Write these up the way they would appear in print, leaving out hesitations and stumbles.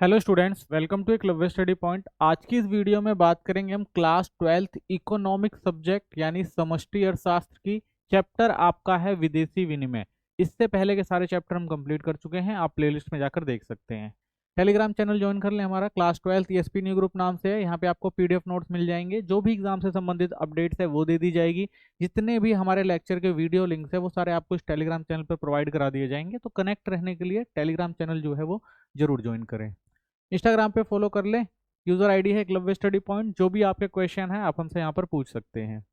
Hello students, welcome to Eklavya study point. आज की इस वीडियो में बात करेंगे हम क्लास 12th इकोनॉमिक सब्जेक्ट यानी समष्टि अर्थशास्त्र की। चैप्टर आपका है विदेशी विनिमय। इससे पहले के सारे चैप्टर हम कंप्लीट कर चुके हैं, आप प्लेलिस्ट में जाकर देख सकते हैं। टेलीग्राम चैनल ज्वाइन कर लें, हमारा class 12th SP new group नाम से है। यहाँ पे आपको पीडीएफ नोट्स मिल जाएंगे, जो भी एग्जाम से संबंधित अपडेट्स है वो दे दी जाएगी। जितने भी हमारे लेक्चर के वीडियो लिंक्स है वो सारे आपको इस टेलीग्राम चैनल पर प्रोवाइड करा दिए जाएंगे। तो कनेक्ट रहने के लिए टेलीग्राम चैनल जो है वो जरूर ज्वाइन करें। इंस्टाग्राम पे फॉलो कर लें, यूजर आईडी है एकलव्य स्टडी पॉइंट। जो भी आपके क्वेश्चन है आप हमसे यहाँ पर पूछ सकते हैं।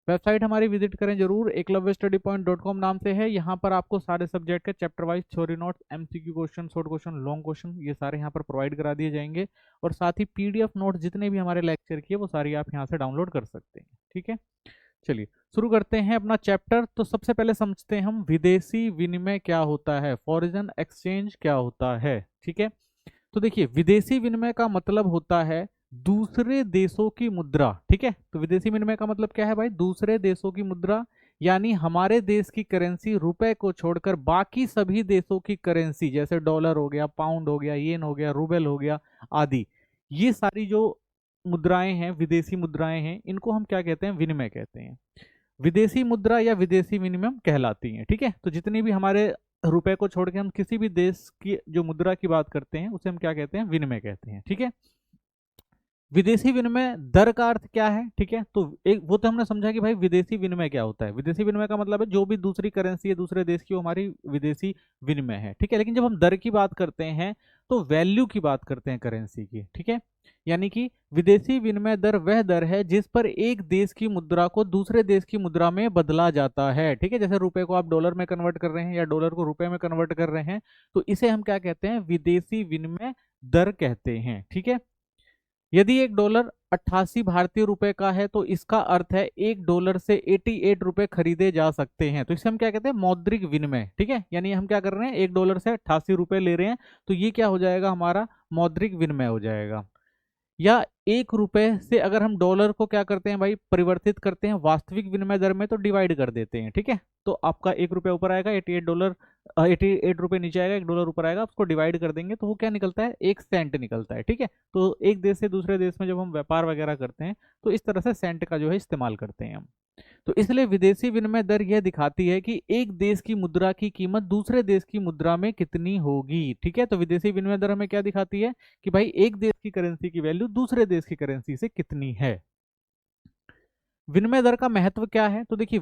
वेबसाइट हमारी विजिट करें जरूर, eklavyastudypoint.com नाम से है। यहाँ पर आपको सारे सब्जेक्ट के chapter wise theory notes, MCQ question, short question, long question, ये सारे यहाँ पर प्रोवाइड करा दिए जाएंगे। और साथ ही पीडीएफ नोट्स जितने भी हमारे लेक्चर की है वो सारी आप यहाँ से डाउनलोड कर सकते हैं। ठीक है, चलिए शुरू करते हैं अपना चैप्टर। तो सबसे पहले समझते हैं हम विदेशी विनिमय क्या होता है, फॉरेन एक्सचेंज क्या होता है। ठीक है, तो देखिए विदेशी विनिमय का मतलब होता है दूसरे देशों की मुद्रा। ठीक है, तो विदेशी विनिमय का मतलब क्या है भाई? दूसरे देशों की मुद्रा, यानी हमारे देश की करेंसी रुपए को छोड़कर बाकी सभी देशों की करेंसी, जैसे डॉलर हो गया, पाउंड हो गया, येन हो गया, रूबल हो गया आदि, ये सारी जो मुद्राएं हैं, विदेशी मुद्राएं हैं, इनको हम क्या कहते हैं? विनिमय कहते हैं। विदेशी मुद्रा या विदेशी विनिमय कहलाती हैं। ठीक है, तो जितनी भी हमारे रुपए को छोड़ के हम किसी भी देश की जो मुद्रा की बात करते हैं उसे हम क्या कहते हैं? विनिमय कहते हैं। ठीक है, विदेशी विनिमय दर का अर्थ क्या है? ठीक है, तो एक वो तो हमने समझा कि भाई विदेशी विनिमय क्या होता है। विदेशी विनिमय का मतलब है जो भी दूसरी करेंसी है दूसरे देश की, वो हमारी विदेशी विनिमय है। ठीक है, लेकिन जब हम दर की बात करते हैं तो वैल्यू की बात करते हैं करेंसी की। ठीक है, यानी कि विदेशी विनिमय दर वह दर है जिस पर एक देश की मुद्रा को दूसरे देश की मुद्रा में बदला जाता है। ठीक है, जैसे रुपए को आप डॉलर में कन्वर्ट कर रहे हैं या डॉलर को रुपए में कन्वर्ट कर रहे हैं, तो इसे हम क्या कहते हैं? विदेशी विनिमय दर कहते हैं। ठीक है, यदि एक डॉलर 88 भारतीय रुपए का है तो इसका अर्थ है एक डॉलर से 88 रुपए खरीदे जा सकते हैं। तो इसे हम क्या कहते हैं? मौद्रिक विनिमय। ठीक है, यानी हम क्या कर रहे हैं? एक डॉलर से 88 रुपए ले रहे हैं, तो ये क्या हो जाएगा? हमारा मौद्रिक विनिमय हो जाएगा। या एक रुपए से अगर हम डॉलर को क्या करते हैं भाई? परिवर्तित करते हैं वास्तविक विनिमय दर में, तो डिवाइड कर देते हैं। ठीक है, तो आपका एक रुपया ऊपर आएगा, 88 डॉलर, 88 रुपये नीचे आएगा, एक डॉलर ऊपर आएगा, उसको डिवाइड कर देंगे तो वो क्या निकलता है? एक सेंट निकलता है। ठीक है, तो एक देश से दूसरे देश में जब हम व्यापार वगैरह करते हैं तो इस तरह से सेंट का जो है इस्तेमाल करते हैं हम। तो इसलिए विदेशी विनिमय दर यह दिखाती है कि एक देश की मुद्रा की कीमत दूसरे देश की मुद्रा में कितनी होगी। ठीक है, तो विदेशी विनिमय दर हमें क्या दिखाती है? कि भाई एक देश की करेंसी की वैल्यू दूसरे देश की करेंसी से कितनी है। विनिमय दर का महत्व क्या है? तो देखिए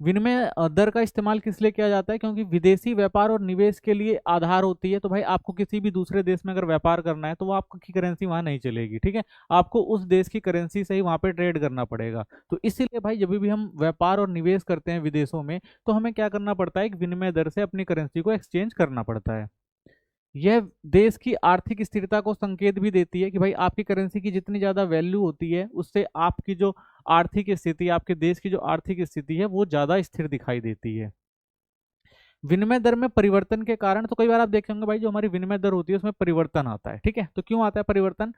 विनिमय दर का इस्तेमाल किस लिए किया जाता है? क्योंकि विदेशी व्यापार और निवेश के लिए आधार होती है। तो भाई आपको किसी भी दूसरे देश में अगर व्यापार करना है तो वो आपकी करेंसी वहां नहीं चलेगी। ठीक है, आपको उस देश की करेंसी से ही वहां पे ट्रेड करना पड़ेगा। तो इसीलिए भाई जब भी हम व्यापार और निवेश करते हैं विदेशों में, तो हमें क्या करना पड़ता है? एक विनिमय दर से अपनी करेंसी को एक्सचेंज करना पड़ता है। यह देश की आर्थिक स्थिरता को संकेत भी देती है कि भाई आपकी करेंसी की जितनी ज्यादा वैल्यू होती है उससे आपकी जो आर्थिक स्थिति, आपके देश की जो आर्थिक स्थिति है वो ज्यादा स्थिर दिखाई देती है। विनिमय दर में परिवर्तन के कारण, तो कई बार आप देखेंगे भाई जो हमारी विनिमय दर होती है उसमें परिवर्तन आता है। ठीक है, तो क्यों आता है परिवर्तन?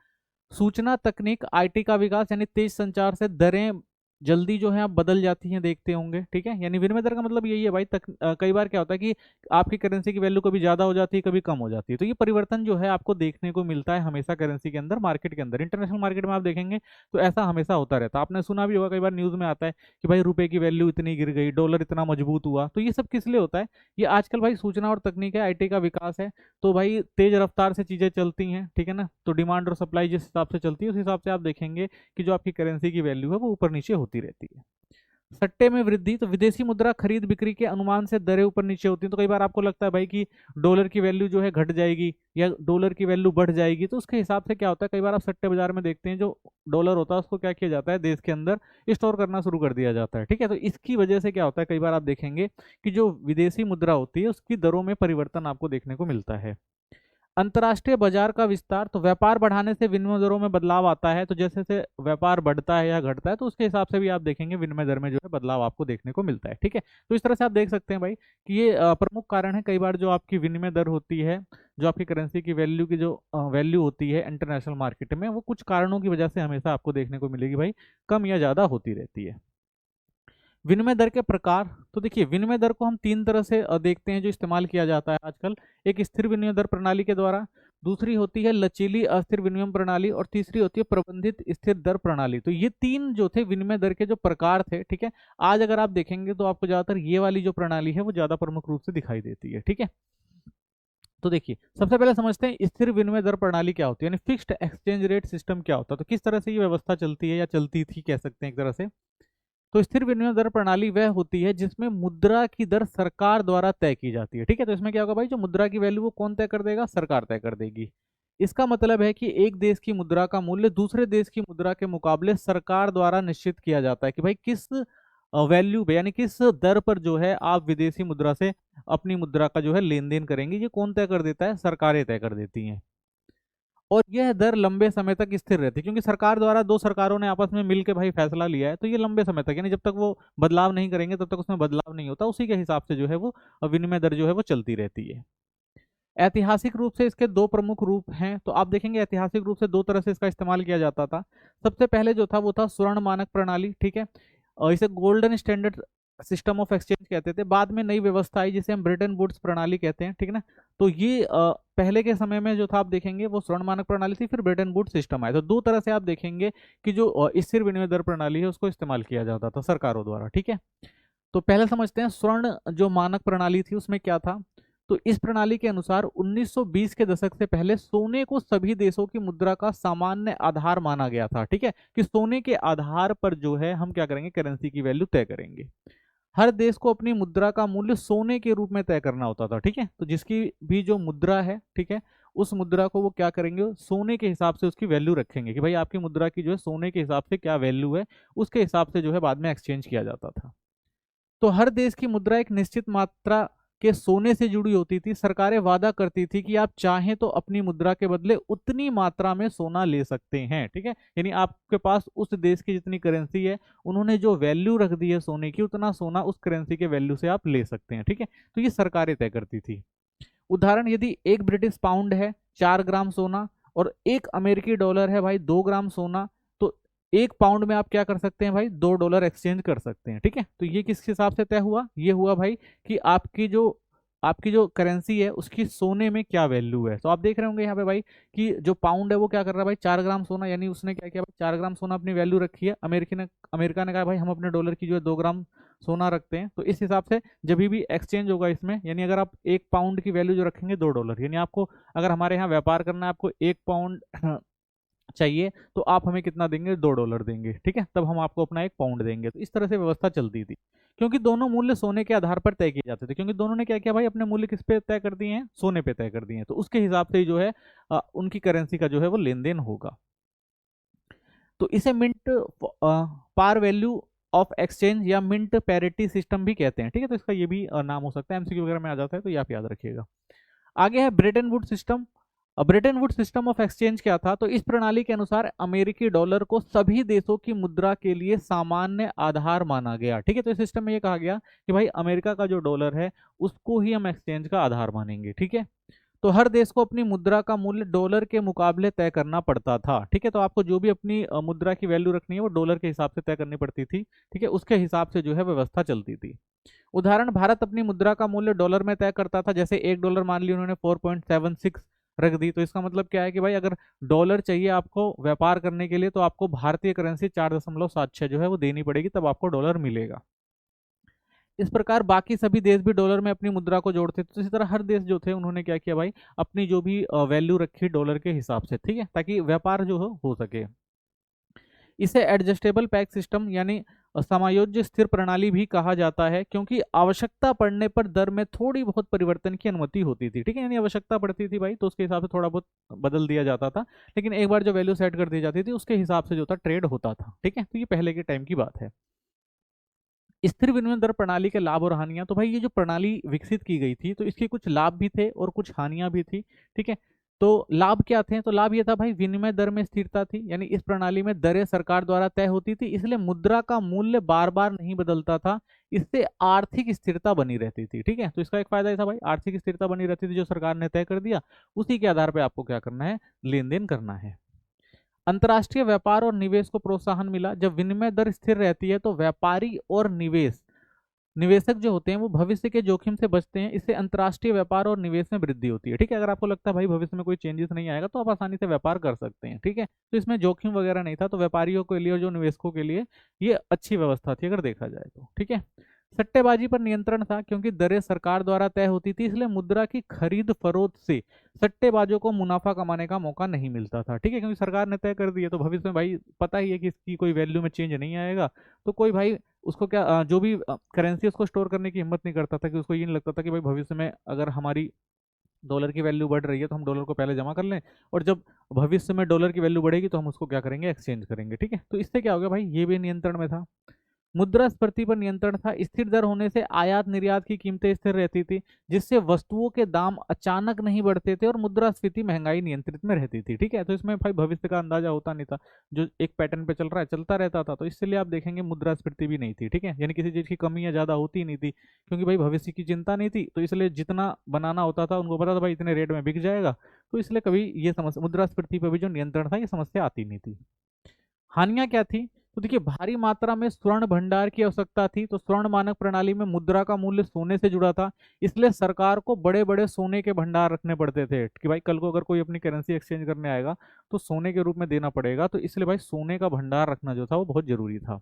सूचना तकनीक, आईटी का विकास यानी तेज संचार से दरें जल्दी जो है आप बदल जाती हैं, देखते होंगे। ठीक है, यानी विनिमय दर का मतलब यही है भाई। कई बार क्या होता है कि आपकी करेंसी की वैल्यू कभी ज्यादा हो जाती है, कभी कम हो जाती है। तो ये परिवर्तन जो है आपको देखने को मिलता है हमेशा करेंसी के अंदर, मार्केट के अंदर। इंटरनेशनल मार्केट में आप देखेंगे तो ऐसा हमेशा होता रहता है। आपने सुना भी होगा, कई बार न्यूज में आता है कि भाई रुपए की वैल्यू इतनी गिर गई, डॉलर इतना मजबूत हुआ। तो ये सब किस लिए होता है? ये आजकल भाई सूचना और तकनीक है, आईटी का विकास है। तो भाई तेज रफ्तार से चीजें चलती हैं। ठीक है ना, तो डिमांड और सप्लाई जिस हिसाब से चलती है उस हिसाब से आप देखेंगे कि जो आपकी करेंसी की वैल्यू है वो ऊपर नीचे होती रहती है। सट्टे में वृद्धि, तो विदेशी मुद्रा खरीद बिक्री के अनुमान से दरें ऊपर नीचे होती हैं। तो कई बार आपको लगता है भाई कि डॉलर की वैल्यू जो है घट जाएगी या डॉलर की वैल्यू बढ़ जाएगी, तो उसके हिसाब से क्या होता है? कई बार आप सट्टे बाजार में देखते हैं जो डॉलर होता है उसको क्या किया जाता है? देश के अंदर स्टोर करना शुरू कर दिया जाता है। ठीक है, तो इसकी वजह से क्या होता है? कई बार आप देखेंगे कि जो विदेशी मुद्रा होती है उसकी दरों में परिवर्तन आपको देखने को मिलता है। अंतर्राष्ट्रीय बाजार का विस्तार, तो व्यापार बढ़ाने से विनिमय दरों में बदलाव आता है। तो जैसे जैसे व्यापार बढ़ता है या घटता है तो उसके हिसाब से भी आप देखेंगे विनिमय दर में जो है बदलाव आपको देखने को मिलता है। ठीक है, तो इस तरह से आप देख सकते हैं भाई कि ये प्रमुख कारण है। कई बार जो आपकी विनिमय दर होती है, जो आपकी करेंसी की वैल्यू की जो वैल्यू होती है इंटरनेशनल मार्केट में, वो कुछ कारणों की वजह से हमेशा आपको देखने को मिलेगी भाई कम या ज्यादा होती रहती है। विनिमय दर के प्रकार, तो देखिए विनिमय दर को हम तीन तरह से देखते हैं जो इस्तेमाल किया जाता है आजकल। एक स्थिर विनिमय दर प्रणाली के द्वारा, दूसरी होती है लचीली अस्थिर विनिमय प्रणाली और तीसरी होती है प्रबंधित स्थिर दर प्रणाली। तो ये तीन जो थे विनिमय दर के जो प्रकार थे, ठीक है। आज अगर आप देखेंगे तो आपको ज्यादातर ये वाली जो प्रणाली है वो ज्यादा प्रमुख रूप से दिखाई देती है, ठीक है। तो देखिए सबसे पहले समझते हैं स्थिर विनिमय दर प्रणाली क्या होती है, यानी फिक्स्ड एक्सचेंज रेट सिस्टम क्या होता है। तो किस तरह से ये व्यवस्था चलती है या चलती थी कह सकते हैं एक तरह से। तो स्थिर विनिमय दर प्रणाली वह होती है जिसमें मुद्रा की दर सरकार द्वारा तय की जाती है, ठीक है। तो इसमें क्या होगा भाई, जो मुद्रा की वैल्यू वो कौन तय कर देगा, सरकार तय कर देगी। इसका मतलब है कि एक देश की मुद्रा का मूल्य दूसरे देश की मुद्रा के मुकाबले सरकार द्वारा निश्चित किया जाता है कि भाई किस वैल्यू पे यानी किस दर पर जो है आप विदेशी मुद्रा से अपनी मुद्रा का जो है लेन देन करेंगे, ये कौन तय कर देता है, सरकारें तय कर देती हैं। और यह दर लंबे समय तक स्थिर रहती है क्योंकि सरकार द्वारा दो सरकारों ने आपस में मिलकर भाई फैसला लिया है, तो ये लंबे समय तक यानी जब तक वो बदलाव नहीं करेंगे तब तक उसमें बदलाव नहीं होता, उसी के हिसाब से जो है वो विनिमय दर जो है वो चलती रहती है। ऐतिहासिक रूप से इसके दो प्रमुख रूप हैं। तो आप देखेंगे ऐतिहासिक रूप से दो तरह से इसका इस्तेमाल किया जाता था। सबसे पहले जो था वो था स्वर्ण मानक प्रणाली, ठीक है। और इसे golden standard system of exchange कहते थे। बाद में नई व्यवस्था आई जिसे हम ब्रिटेन वुड्स प्रणाली कहते हैं, ठीक है ना। तो ये पहले के समय में जो था आप देखेंगे वो स्वर्ण मानक प्रणाली थी, फिर ब्रिटेन वुड्स सिस्टम आया। तो दो तरह से आप देखेंगे कि जो स्थिर विनिमय दर प्रणाली है उसको इस्तेमाल किया जाता था सरकारों द्वारा, ठीक है। तो पहले समझते हैं स्वर्ण जो मानक प्रणाली थी उसमें क्या था। तो इस प्रणाली के अनुसार 1920 के दशक से पहले सोने को सभी देशों की मुद्रा का सामान्य आधार माना गया था, ठीक है। कि सोने के आधार पर जो है हम क्या करेंगे, करेंसी की वैल्यू तय करेंगे। हर देश को अपनी मुद्रा का मूल्य सोने के रूप में तय करना होता था, ठीक है। तो जिसकी भी जो मुद्रा है, ठीक है, उस मुद्रा को वो क्या करेंगे, सोने के हिसाब से उसकी वैल्यू रखेंगे कि भाई आपकी मुद्रा की जो है सोने के हिसाब से क्या वैल्यू है, उसके हिसाब से जो है बाद में एक्सचेंज किया जाता था। तो हर देश की मुद्रा एक निश्चित मात्रा के सोने से जुड़ी होती थी। सरकारें वादा करती थी कि आप चाहें तो अपनी मुद्रा के बदले उतनी मात्रा में सोना ले सकते हैं, ठीक है। यानी आपके पास उस देश की जितनी करेंसी है, उन्होंने जो वैल्यू रख दी है सोने की, उतना सोना उस करेंसी के वैल्यू से आप ले सकते हैं, ठीक है। तो ये सरकारें तय करती थी। उदाहरण, यदि एक ब्रिटिश पाउंड है 4 ग्राम सोना और एक अमेरिकी डॉलर है भाई 2 ग्राम सोना, तो एक पाउंड में आप क्या कर सकते हैं भाई, $2 एक्सचेंज कर सकते हैं, ठीक है। तो ये किस हिसाब से तय हुआ, ये हुआ भाई कि आपकी जो करेंसी है उसकी सोने में क्या वैल्यू है। तो आप देख रहे होंगे यहाँ पे भाई कि जो पाउंड है वो क्या कर रहा है भाई, 4 ग्राम सोना, यानी उसने क्या किया भाई, 4 ग्राम सोना अपनी वैल्यू रखी है। अमेरिका ने कहा भाई हम अपने डॉलर की जो है 2 ग्राम सोना रखते हैं। तो इस हिसाब से जब भी एक्सचेंज होगा इसमें, यानी अगर आप एक पाउंड की वैल्यू जो रखेंगे $2, यानी आपको अगर हमारे यहाँ व्यापार करना है, आपको 1 पाउंड चाहिए, तो आप हमें कितना देंगे, $2 देंगे, ठीक है। तब हम आपको अपना 1 पाउंड देंगे। तो इस तरह से व्यवस्था चलती थी क्योंकि दोनों मूल्य सोने के आधार पर तय किए जाते थे, क्योंकि दोनों ने क्या किया भाई, अपने मूल्य किस पे तय कर दिए हैं, सोने पे तय कर दिए हैं। तो उसके हिसाब से ही जो है उनकी करेंसी का जो है वो लेन देन होगा। तो इसे mint par value of exchange या मिंट पैरिटी सिस्टम भी कहते हैं, ठीक है। तो इसका ये भी नाम हो सकता है, एमसीक्यू वगैरह में आ जाता है, तो ये आप याद रखिएगा। आगे है Brayton would system. Brayton would system of exchange क्या था, तो इस प्रणाली के अनुसार अमेरिकी डॉलर को सभी देशों की मुद्रा के लिए सामान्य आधार माना गया, ठीक है। तो इस सिस्टम में ये कहा गया कि भाई अमेरिका का जो डॉलर है उसको ही हम एक्सचेंज का आधार मानेंगे, ठीक है। तो हर देश को अपनी मुद्रा का मूल्य डॉलर के मुकाबले तय करना पड़ता था, ठीक है। तो आपको जो भी अपनी मुद्रा की वैल्यू रखनी है वो डॉलर के हिसाब से तय करनी पड़ती थी, ठीक है। उसके हिसाब से जो है व्यवस्था चलती थी। उदाहरण, भारत अपनी मुद्रा का मूल्य डॉलर में तय करता था। जैसे $1 मान लिया उन्होंने 4.76 रख दी, तो इसका मतलब क्या है कि भाई अगर डॉलर चाहिए आपको व्यापार करने के लिए, तो आपको भारतीय करेंसी 4.76 जो है वो देनी पड़ेगी, तब आपको डॉलर मिलेगा। इस प्रकार बाकी सभी देश भी डॉलर में अपनी मुद्रा को जोड़ते थे। तो इसी तरह हर देश जो थे उन्होंने क्या किया भाई, अपनी जो भी वैल्यू रखी डॉलर के हिसाब से, ठीक है, ताकि व्यापार जो हो सके। इसे एडजस्टेबल पैक सिस्टम यानी समायोज्य स्थिर प्रणाली भी कहा जाता है, क्योंकि आवश्यकता पड़ने पर दर में थोड़ी बहुत परिवर्तन की अनुमति होती थी, ठीक है। यानी आवश्यकता पड़ती थी भाई तो उसके हिसाब से थोड़ा बहुत बदल दिया जाता था, लेकिन एक बार जो वैल्यू सेट कर दी जाती थी उसके हिसाब से जो था ट्रेड होता था, ठीक है। तो ये पहले के टाइम की बात है। स्थिर विनिमय दर प्रणाली के लाभ और हानियां, तो भाई ये जो प्रणाली विकसित की गई थी तो इसके कुछ लाभ भी थे और कुछ हानियां भी थी, ठीक है। तो लाभ क्या थे, तो लाभ ये था भाई विनिमय दर में स्थिरता थी, यानी इस प्रणाली में दरें सरकार द्वारा तय होती थी, इसलिए मुद्रा का मूल्य बार बार नहीं बदलता था। इससे आर्थिक स्थिरता बनी रहती थी, ठीक है। तो इसका एक फायदा ये था भाई, आर्थिक स्थिरता बनी रहती थी, जो सरकार ने तय कर दिया उसी के आधार पर आपको क्या करना है, लेन देन करना है। अंतर्राष्ट्रीय व्यापार और निवेश को प्रोत्साहन मिला। जब विनिमय दर स्थिर रहती है तो व्यापारी और निवेश निवेशक जो होते हैं वो भविष्य के जोखिम से बचते हैं, इससे अंतर्राष्ट्रीय व्यापार और निवेश में वृद्धि होती है। ठीक है, अगर आपको लगता है भाई भविष्य में कोई चेंजेस नहीं आएगा तो आप आसानी से व्यापार कर सकते हैं। ठीक है, तो इसमें जोखिम वगैरह नहीं था, तो व्यापारियों के लिए और जो निवेशकों के लिए ये अच्छी व्यवस्था थी अगर देखा जाए तो। ठीक है, सट्टेबाजी पर नियंत्रण था, क्योंकि दरें सरकार द्वारा तय होती थी, इसलिए मुद्रा की खरीद फरोख्त से सट्टेबाजों को मुनाफा कमाने का मौका नहीं मिलता था। ठीक है, क्योंकि सरकार ने तय कर दिया तो भविष्य में भाई पता ही है कि इसकी कोई वैल्यू में चेंज नहीं आएगा, तो कोई भाई उसको क्या जो भी करेंसी उसको स्टोर करने की हिम्मत नहीं करता था, कि उसको ये नहीं लगता था कि भाई भविष्य में अगर हमारी डॉलर की वैल्यू बढ़ रही है तो हम डॉलर को पहले जमा कर लें, और जब भविष्य में डॉलर की वैल्यू बढ़ेगी तो हम उसको क्या करेंगे, एक्सचेंज करेंगे। ठीक है, तो इससे क्या हो गया भाई, ये भी नियंत्रण में था। मुद्रास्फीति पर नियंत्रण था, स्थिर दर होने से आयात निर्यात की कीमतें स्थिर रहती थी, जिससे वस्तुओं के दाम अचानक नहीं बढ़ते थे, और मुद्रास्फीति महंगाई नियंत्रित में रहती थी। ठीक है, तो इसमें भाई भविष्य का अंदाजा होता नहीं था, जो एक पैटर्न पे चल रहा है चलता रहता था, तो इसलिए आप देखेंगे मुद्रास्फीति भी नहीं थी। ठीक है, यानी किसी चीज की कमी या ज्यादा होती नहीं थी, क्योंकि भाई भविष्य की चिंता नहीं थी, तो इसलिए जितना बनाना होता था उनको पता था भाई इतने रेट में बिक जाएगा, तो इसलिए कभी ये समस्या मुद्रास्फीति पर भी जो नियंत्रण था ये समस्या आती नहीं थी। हानियां क्या थी, तो देखिए भारी मात्रा में स्वर्ण भंडार की आवश्यकता थी, तो स्वर्ण मानक प्रणाली में मुद्रा का मूल्य सोने से जुड़ा था, इसलिए सरकार को बड़े बड़े सोने के भंडार रखने पड़ते थे, कि भाई कल को अगर कोई अपनी करेंसी एक्सचेंज करने आएगा तो सोने के रूप में देना पड़ेगा, तो इसलिए भाई सोने का भंडार रखना जो था वो बहुत जरूरी था।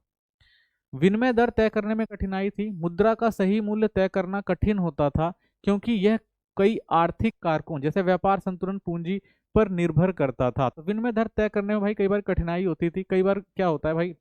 विनिमय दर तय करने में कठिनाई थी, मुद्रा का सही मूल्य तय करना कठिन होता था, क्योंकि यह कई आर्थिक कारकों जैसे व्यापार संतुलन पूंजी पर निर्भर करता था। तो विनिमय दर तय करने में भाई कई बार कठिनाई होती थी, कई बार क्या होता है भाई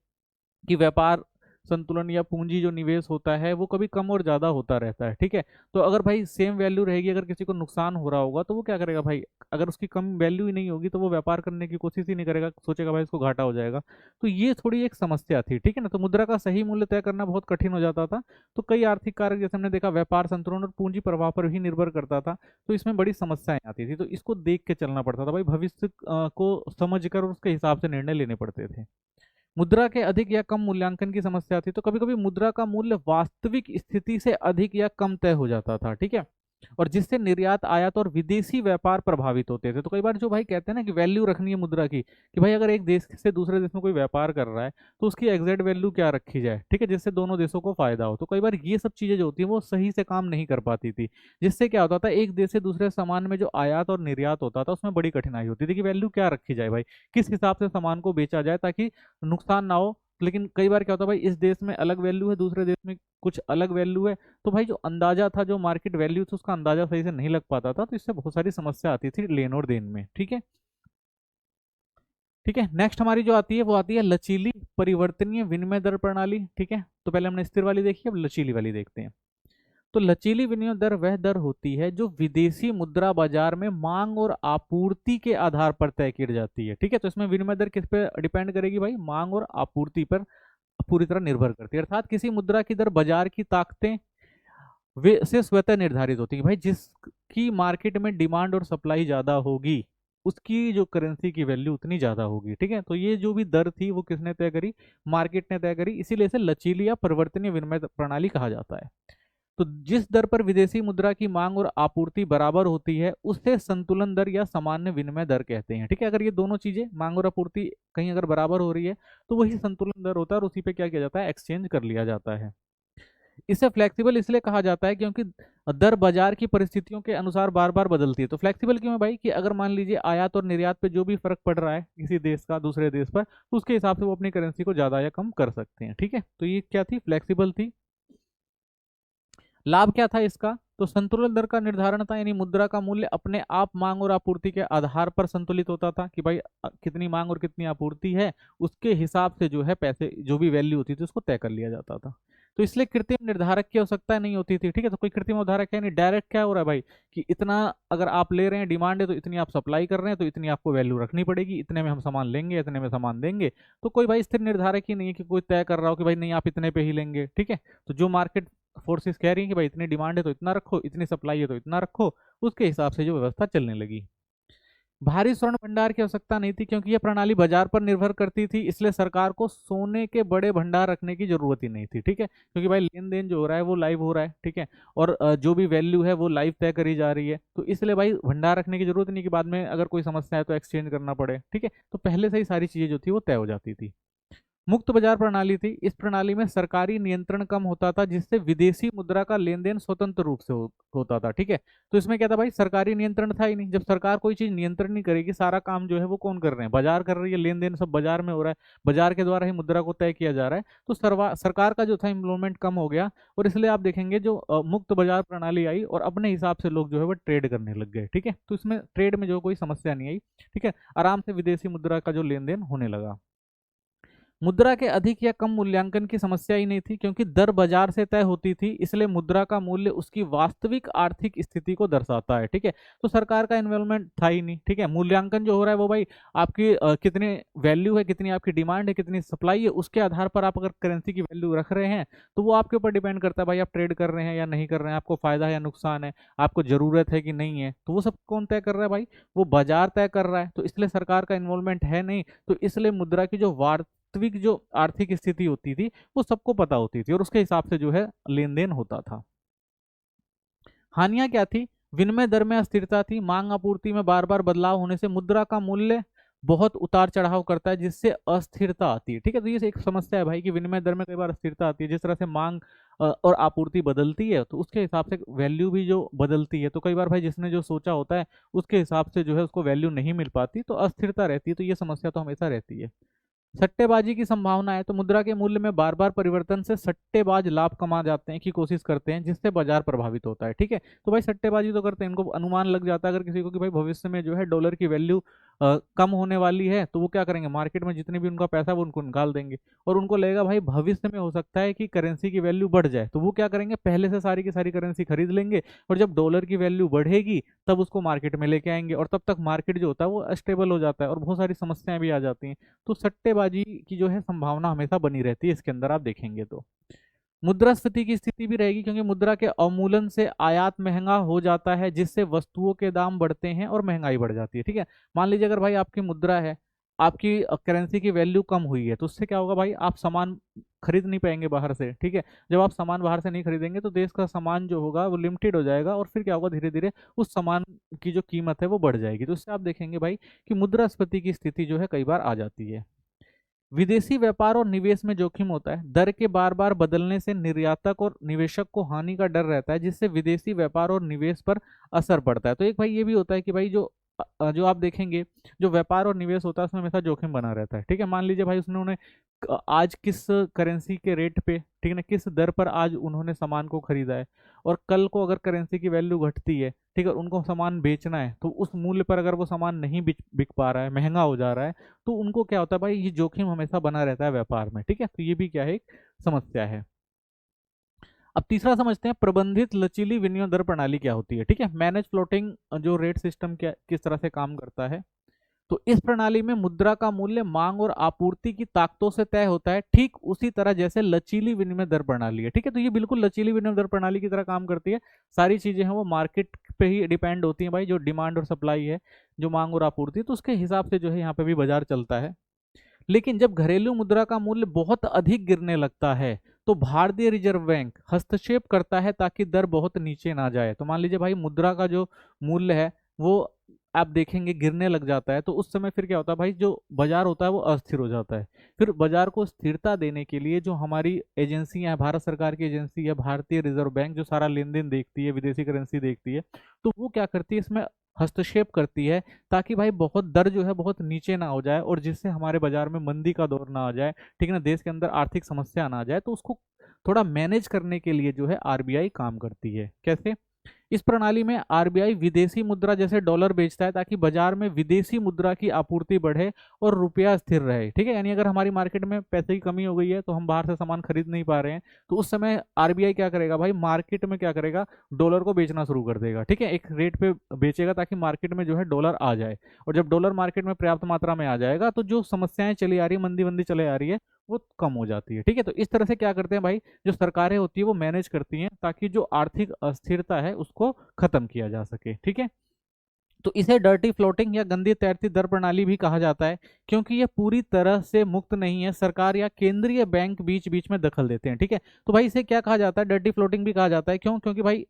कि व्यापार संतुलन या पूंजी जो निवेश होता है वो कभी कम और ज्यादा होता रहता है। ठीक है, तो अगर भाई सेम वैल्यू रहेगी, अगर किसी को नुकसान हो रहा होगा तो वो क्या करेगा भाई, अगर उसकी कम वैल्यू ही नहीं होगी तो वो व्यापार करने की कोशिश ही नहीं करेगा, सोचेगा भाई इसको घाटा हो जाएगा। तो ये थोड़ी एक समस्या थी। ठीक है ना, तो मुद्रा का सही मूल्य तय करना बहुत कठिन हो जाता था, तो कई आर्थिक कारक जैसे हमने देखा व्यापार संतुलन और पूंजी प्रवाह पर भी निर्भर करता था, तो इसमें बड़ी समस्याएं आती थी, तो इसको देख के चलना पड़ता था भाई, भविष्य को समझ कर और उसके हिसाब से निर्णय लेने पड़ते थे। मुद्रा के अधिक या कम मूल्यांकन की समस्या थी, तो कभी कभी मुद्रा का मूल्य वास्तविक स्थिति से अधिक या कम तय हो जाता था। ठीक है, और जिससे निर्यात आयात और विदेशी व्यापार प्रभावित होते थे। तो कई बार जो भाई कहते हैं ना कि वैल्यू रखनी है मुद्रा की, कि भाई अगर एक देश से दूसरे देश में कोई व्यापार कर रहा है तो उसकी एग्जैक्ट वैल्यू क्या रखी जाए, ठीक है, जिससे दोनों देशों को फायदा हो, तो कई बार ये सब चीजें जो होती है वो सही से काम नहीं कर पाती थी, जिससे क्या होता था एक देश से दूसरे सामान में जो आयात और निर्यात होता था उसमें बड़ी कठिनाई होती थी कि वैल्यू क्या रखी जाए भाई, किस हिसाब से सामान को बेचा जाए ताकि नुकसान ना हो। लेकिन कई बार क्या होता है भाई, इस देश में अलग वैल्यू है, दूसरे देश में कुछ अलग वैल्यू है, तो भाई जो अंदाजा था, जो मार्केट वैल्यू थी उसका अंदाजा सही से नहीं लग पाता था, तो इससे बहुत सारी समस्या आती थी लेन और देन में। ठीक है, ठीक है, नेक्स्ट हमारी जो आती है वो आती है लचीली परिवर्तनीय विनिमय दर प्रणाली। ठीक है, तो पहले हमने स्थिर वाली देखी, अब लचीली वाली देखते हैं। तो लचीली विनिमय दर वह दर होती है जो विदेशी मुद्रा बाजार में मांग और आपूर्ति के आधार पर तय की जाती है। ठीक है, तो इसमें विनिमय दर किस पे डिपेंड करेगी भाई, मांग और आपूर्ति पर पूरी तरह निर्भर करती है, अर्थात किसी मुद्रा की दर बाजार की ताकतें वे से स्वतः निर्धारित होती है। भाई जिसकी मार्केट में डिमांड और सप्लाई ज्यादा होगी उसकी जो करेंसी की वैल्यू उतनी ज्यादा होगी। ठीक है, तो ये जो भी दर थी वो किसने तय करी, मार्केट ने तय करी, इसीलिए इसे लचीली या परिवर्तनीय विनिमय प्रणाली कहा जाता है। तो जिस दर पर विदेशी मुद्रा की मांग और आपूर्ति बराबर होती है उसे संतुलन दर या सामान्य विनिमय दर कहते हैं। ठीक है, अगर ये दोनों चीजें मांग और आपूर्ति कहीं अगर बराबर हो रही है तो वही संतुलन दर होता है, और उसी पे क्या किया जाता है, एक्सचेंज कर लिया जाता है। इसे फ्लेक्सिबल इसलिए कहा जाता है क्योंकि दर बाजार की परिस्थितियों के अनुसार बार बार बदलती है। तो फ्लेक्सिबल क्यों है भाई, कि अगर मान लीजिए आयात और निर्यात पे जो भी फर्क पड़ रहा है किसी देश का दूसरे देश पर, तो उसके हिसाब से वो अपनी करेंसी को ज्यादा या कम कर सकते हैं। ठीक है, तो ये क्या थी, फ्लेक्सिबल थी। लाभ क्या था इसका, तो संतुलन दर का निर्धारण था, यानी मुद्रा का मूल्य अपने आप मांग और आपूर्ति के आधार पर संतुलित होता था, कि भाई कितनी मांग और कितनी आपूर्ति है उसके हिसाब से जो है पैसे जो भी वैल्यू होती थी उसको तय कर लिया जाता था। तो इसलिए कृत्रिम निर्धारक की आवश्यकता नहीं होती थी। ठीक है, तो कोई कृत्रिम निर्धारक है नहीं, डायरेक्ट क्या हो रहा है भाई कि इतना अगर आप ले रहे हैं, डिमांड है तो इतनी आप सप्लाई कर रहे हैं, तो इतनी आपको वैल्यू रखनी पड़ेगी, इतने में हम सामान लेंगे, इतने में सामान देंगे। तो कोई भाई स्थिर निर्धारक ही नहीं है कि कोई तय कर रहा हो कि भाई नहीं आप इतने पे ही लेंगे। ठीक है, तो जो मार्केट फोर्सेस कह रही हैं कि भाई इतनी डिमांड है तो इतना रखो, इतनी सप्लाई है तो इतना रखो, उसके हिसाब से जो व्यवस्था चलने लगी। भारी स्वर्ण भंडार की आवश्यकता नहीं थी, क्योंकि यह प्रणाली बाजार पर निर्भर करती थी, इसलिए सरकार को सोने के बड़े भंडार रखने की जरूरत ही नहीं थी। ठीक है, क्योंकि भाई लेन देन जो हो रहा है वो लाइव हो रहा है। ठीक है, और जो भी वैल्यू है वो लाइव तय करी जा रही है, तो इसलिए भाई भंडार रखने की जरूरत नहीं कि बाद में अगर कोई समस्या है तो एक्सचेंज करना पड़े। ठीक है, तो पहले से ही सारी चीजें जो थी वो तय हो जाती थी। मुक्त बाजार प्रणाली थी। इस प्रणाली में सरकारी नियंत्रण कम होता था, जिससे विदेशी मुद्रा का लेन देन स्वतंत्र रूप से होता था। ठीक है, तो इसमें क्या था भाई, सरकारी नियंत्रण था ही नहीं। जब सरकार कोई चीज नियंत्रण नहीं करेगी, सारा काम जो है वो कौन कर रहे हैं, बाजार कर रही है, लेन देन सब बाजार में हो रहा है, बाजार के द्वारा ही मुद्रा को तय किया जा रहा है। तो सरकार का जो था इन्वॉल्वमेंट कम हो गया, और इसलिए आप देखेंगे जो मुक्त बाजार प्रणाली आई और अपने हिसाब से लोग जो है वो ट्रेड करने लग गए। ठीक है, तो इसमें ट्रेड में जो कोई समस्या नहीं आई। ठीक है, आराम से विदेशी मुद्रा का जो लेन देन होने लगा। मुद्रा के अधिक या कम मूल्यांकन की समस्या ही नहीं थी, क्योंकि दर बाजार से तय होती थी, इसलिए मुद्रा का मूल्य उसकी वास्तविक आर्थिक स्थिति को दर्शाता है। ठीक है, तो सरकार का इन्वॉल्वमेंट था ही नहीं। ठीक है, मूल्यांकन जो हो रहा है वो भाई आपकी कितनी वैल्यू है, कितनी आपकी डिमांड है, कितनी सप्लाई है, उसके आधार पर आप अगर करेंसी की वैल्यू रख रहे हैं तो वो आपके ऊपर डिपेंड करता है भाई, आप ट्रेड कर रहे हैं या नहीं कर रहे हैं, आपको फायदा है या नुकसान है, आपको जरूरत है कि नहीं है, तो वो सब कौन तय कर रहा है भाई, वो बाजार तय कर रहा है। तो इसलिए सरकार का इन्वॉल्वमेंट है नहीं, तो इसलिए मुद्रा की जो वास्तविक जो आर्थिक स्थिति होती थी वो सबको पता होती थी, और उसके हिसाब से जो है लेन देन होता था। हानियां क्या थी, विनिमय दर में अस्थिरता थी, मांग आपूर्ति में बार बार बदलाव होने से मुद्रा का मूल्य बहुत उतार चढ़ाव करता है, जिससे अस्थिरता आती है। ठीक है, तो ये एक समस्या है भाई कि विनिमय दर में कई बार अस्थिरता आती है, जिस तरह से मांग और आपूर्ति बदलती है तो उसके हिसाब से वैल्यू भी जो बदलती है, तो कई बार भाई जिसने जो सोचा होता है उसके हिसाब से जो है उसको वैल्यू नहीं मिल पाती, तो अस्थिरता रहती है। तो ये समस्या तो हमेशा रहती है। सट्टेबाजी की संभावना है, तो मुद्रा के मूल्य में बार बार परिवर्तन से सट्टेबाज लाभ कमा जाते हैं की कोशिश करते हैं, जिससे बाजार प्रभावित होता है। ठीक है, तो भाई सट्टेबाजी तो करते हैं, इनको अनुमान लग जाता है अगर किसी को कि भाई भविष्य में जो है डॉलर की वैल्यू कम होने वाली है, तो वो क्या करेंगे, मार्केट में जितने भी उनका पैसा है वो उनको निकाल देंगे, और उनको लगेगा भाई भविष्य में हो सकता है कि करेंसी की वैल्यू बढ़ जाए, तो वो क्या करेंगे, पहले से सारी की सारी करेंसी खरीद लेंगे, और जब डॉलर की वैल्यू बढ़ेगी तब उसको मार्केट में लेके आएंगे, और तब तक मार्केट जो होता है वो स्टेबल हो जाता है, और बहुत सारी समस्याएं भी आ जाती हैं। तो सट्टेबाजी की जो है संभावना हमेशा बनी रहती है, इसके अंदर आप देखेंगे तो मुद्रास्फीति की स्थिति भी रहेगी, क्योंकि मुद्रा के अवमूलन से आयात महंगा हो जाता है, जिससे वस्तुओं के दाम बढ़ते हैं और महंगाई बढ़ जाती है। ठीक है, मान लीजिए अगर भाई आपकी मुद्रा है, आपकी करेंसी की वैल्यू कम हुई है, तो उससे क्या होगा भाई, आप सामान खरीद नहीं पाएंगे बाहर से। ठीक है, जब आप सामान बाहर से नहीं खरीदेंगे तो देश का सामान जो होगा वो लिमिटेड हो जाएगा, और फिर क्या होगा, धीरे धीरे उस सामान की जो कीमत है वो बढ़ जाएगी। तो इससे आप देखेंगे भाई कि मुद्रास्फीति की स्थिति जो है कई बार आ जाती है। विदेशी व्यापार और निवेश में जोखिम होता है, दर के बार बार बदलने से निर्यातक और निवेशक को हानि का डर रहता है, जिससे विदेशी व्यापार और निवेश पर असर पड़ता है। तो एक भाई ये भी होता है कि भाई जो आप देखेंगे, जो व्यापार और निवेश होता है उसमें हमेशा जोखिम बना रहता है। ठीक है, मान लीजिए भाई उन्होंने आज किस करेंसी के रेट पे, ठीक है ना, किस दर पर आज उन्होंने सामान को खरीदा है, और कल को अगर करेंसी की वैल्यू घटती है, ठीक है, उनको सामान बेचना है, तो उस मूल्य पर अगर वो सामान नहीं बिक पा रहा है, महंगा हो जा रहा है, तो उनको क्या होता है भाई, ये जोखिम हमेशा बना रहता है व्यापार में। ठीक है, तो ये भी क्या है, एक समस्या है। अब तीसरा समझते हैं, प्रबंधित लचीली विनिमय दर प्रणाली क्या होती है। ठीक है, मैनेज फ्लोटिंग जो रेट सिस्टम क्या किस तरह से काम करता है। तो इस प्रणाली में मुद्रा का मूल्य मांग और आपूर्ति की ताकतों से तय होता है, ठीक उसी तरह जैसे लचीली विनिमय दर प्रणाली है। ठीक है, तो ये बिल्कुल लचीली विनिमय दर प्रणाली की तरह काम करती है। सारी चीजें हैं वो मार्केट पे ही डिपेंड होती हैं भाई, जो डिमांड और सप्लाई है, जो मांग और आपूर्ति, तो उसके हिसाब से जो है यहाँ पे भी बाजार चलता है। लेकिन जब घरेलू मुद्रा का मूल्य बहुत अधिक गिरने लगता है, तो भारतीय रिजर्व बैंक हस्तक्षेप करता है ताकि दर बहुत नीचे ना जाए। तो मान लीजिए भाई मुद्रा का जो मूल्य है वो आप देखेंगे गिरने लग जाता है, तो उस समय फिर क्या होता है भाई, जो बाजार होता है वो अस्थिर हो जाता है। फिर बाजार को स्थिरता देने के लिए जो हमारी एजेंसियां हैं, भारत सरकार की एजेंसी है भारतीय रिजर्व बैंक, जो सारा लेन देन देखती है, विदेशी करेंसी देखती है, तो वो क्या करती है, इसमें हस्तक्षेप करती है, ताकि भाई बहुत दर जो है बहुत नीचे ना हो जाए, और जिससे हमारे बाजार में मंदी का दौर ना आ जाए, ठीक है ना, देश के अंदर आर्थिक समस्या ना आ जाए, तो उसको थोड़ा मैनेज करने के लिए जो है आरबीआई काम करती है। कैसे, इस प्रणाली में आरबीआई विदेशी मुद्रा जैसे डॉलर बेचता है, ताकि बाजार में विदेशी मुद्रा की आपूर्ति बढ़े और रुपया स्थिर रहे। ठीक है, यानी अगर हमारी मार्केट में पैसे की कमी हो गई है, तो हम बाहर से सामान खरीद नहीं पा रहे हैं, तो उस समय आरबीआई क्या करेगा भाई, मार्केट में क्या करेगा, डॉलर को बेचना शुरू कर देगा। ठीक है, एक रेट पे बेचेगा ताकि मार्केट में जो है डॉलर आ जाए, और जब डॉलर मार्केट में पर्याप्त मात्रा में आ जाएगा, तो जो समस्याएं चली आ रही है, मंदी मंदी चले आ रही है, वो कम हो जाती है। ठीक है, तो इस तरह से क्या करते हैं भाई, जो सरकारें होती है वो मैनेज करती हैं, ताकि जो आर्थिक अस्थिरता है उसको खत्म किया जा सके। ठीक है, तो इसे डर्टी फ्लोटिंग या गंदी तैरती दर प्रणाली भी कहा जाता है, क्योंकि ये पूरी तरह से मुक्त नहीं है, सरकार या केंद्रीय बैंक बीच बीच में दखल देते हैं। ठीक है, तो भाई इसे क्या कहा जाता है, डर्टी फ्लोटिंग भी कहा जाता है। क्यों, क्योंकि भाई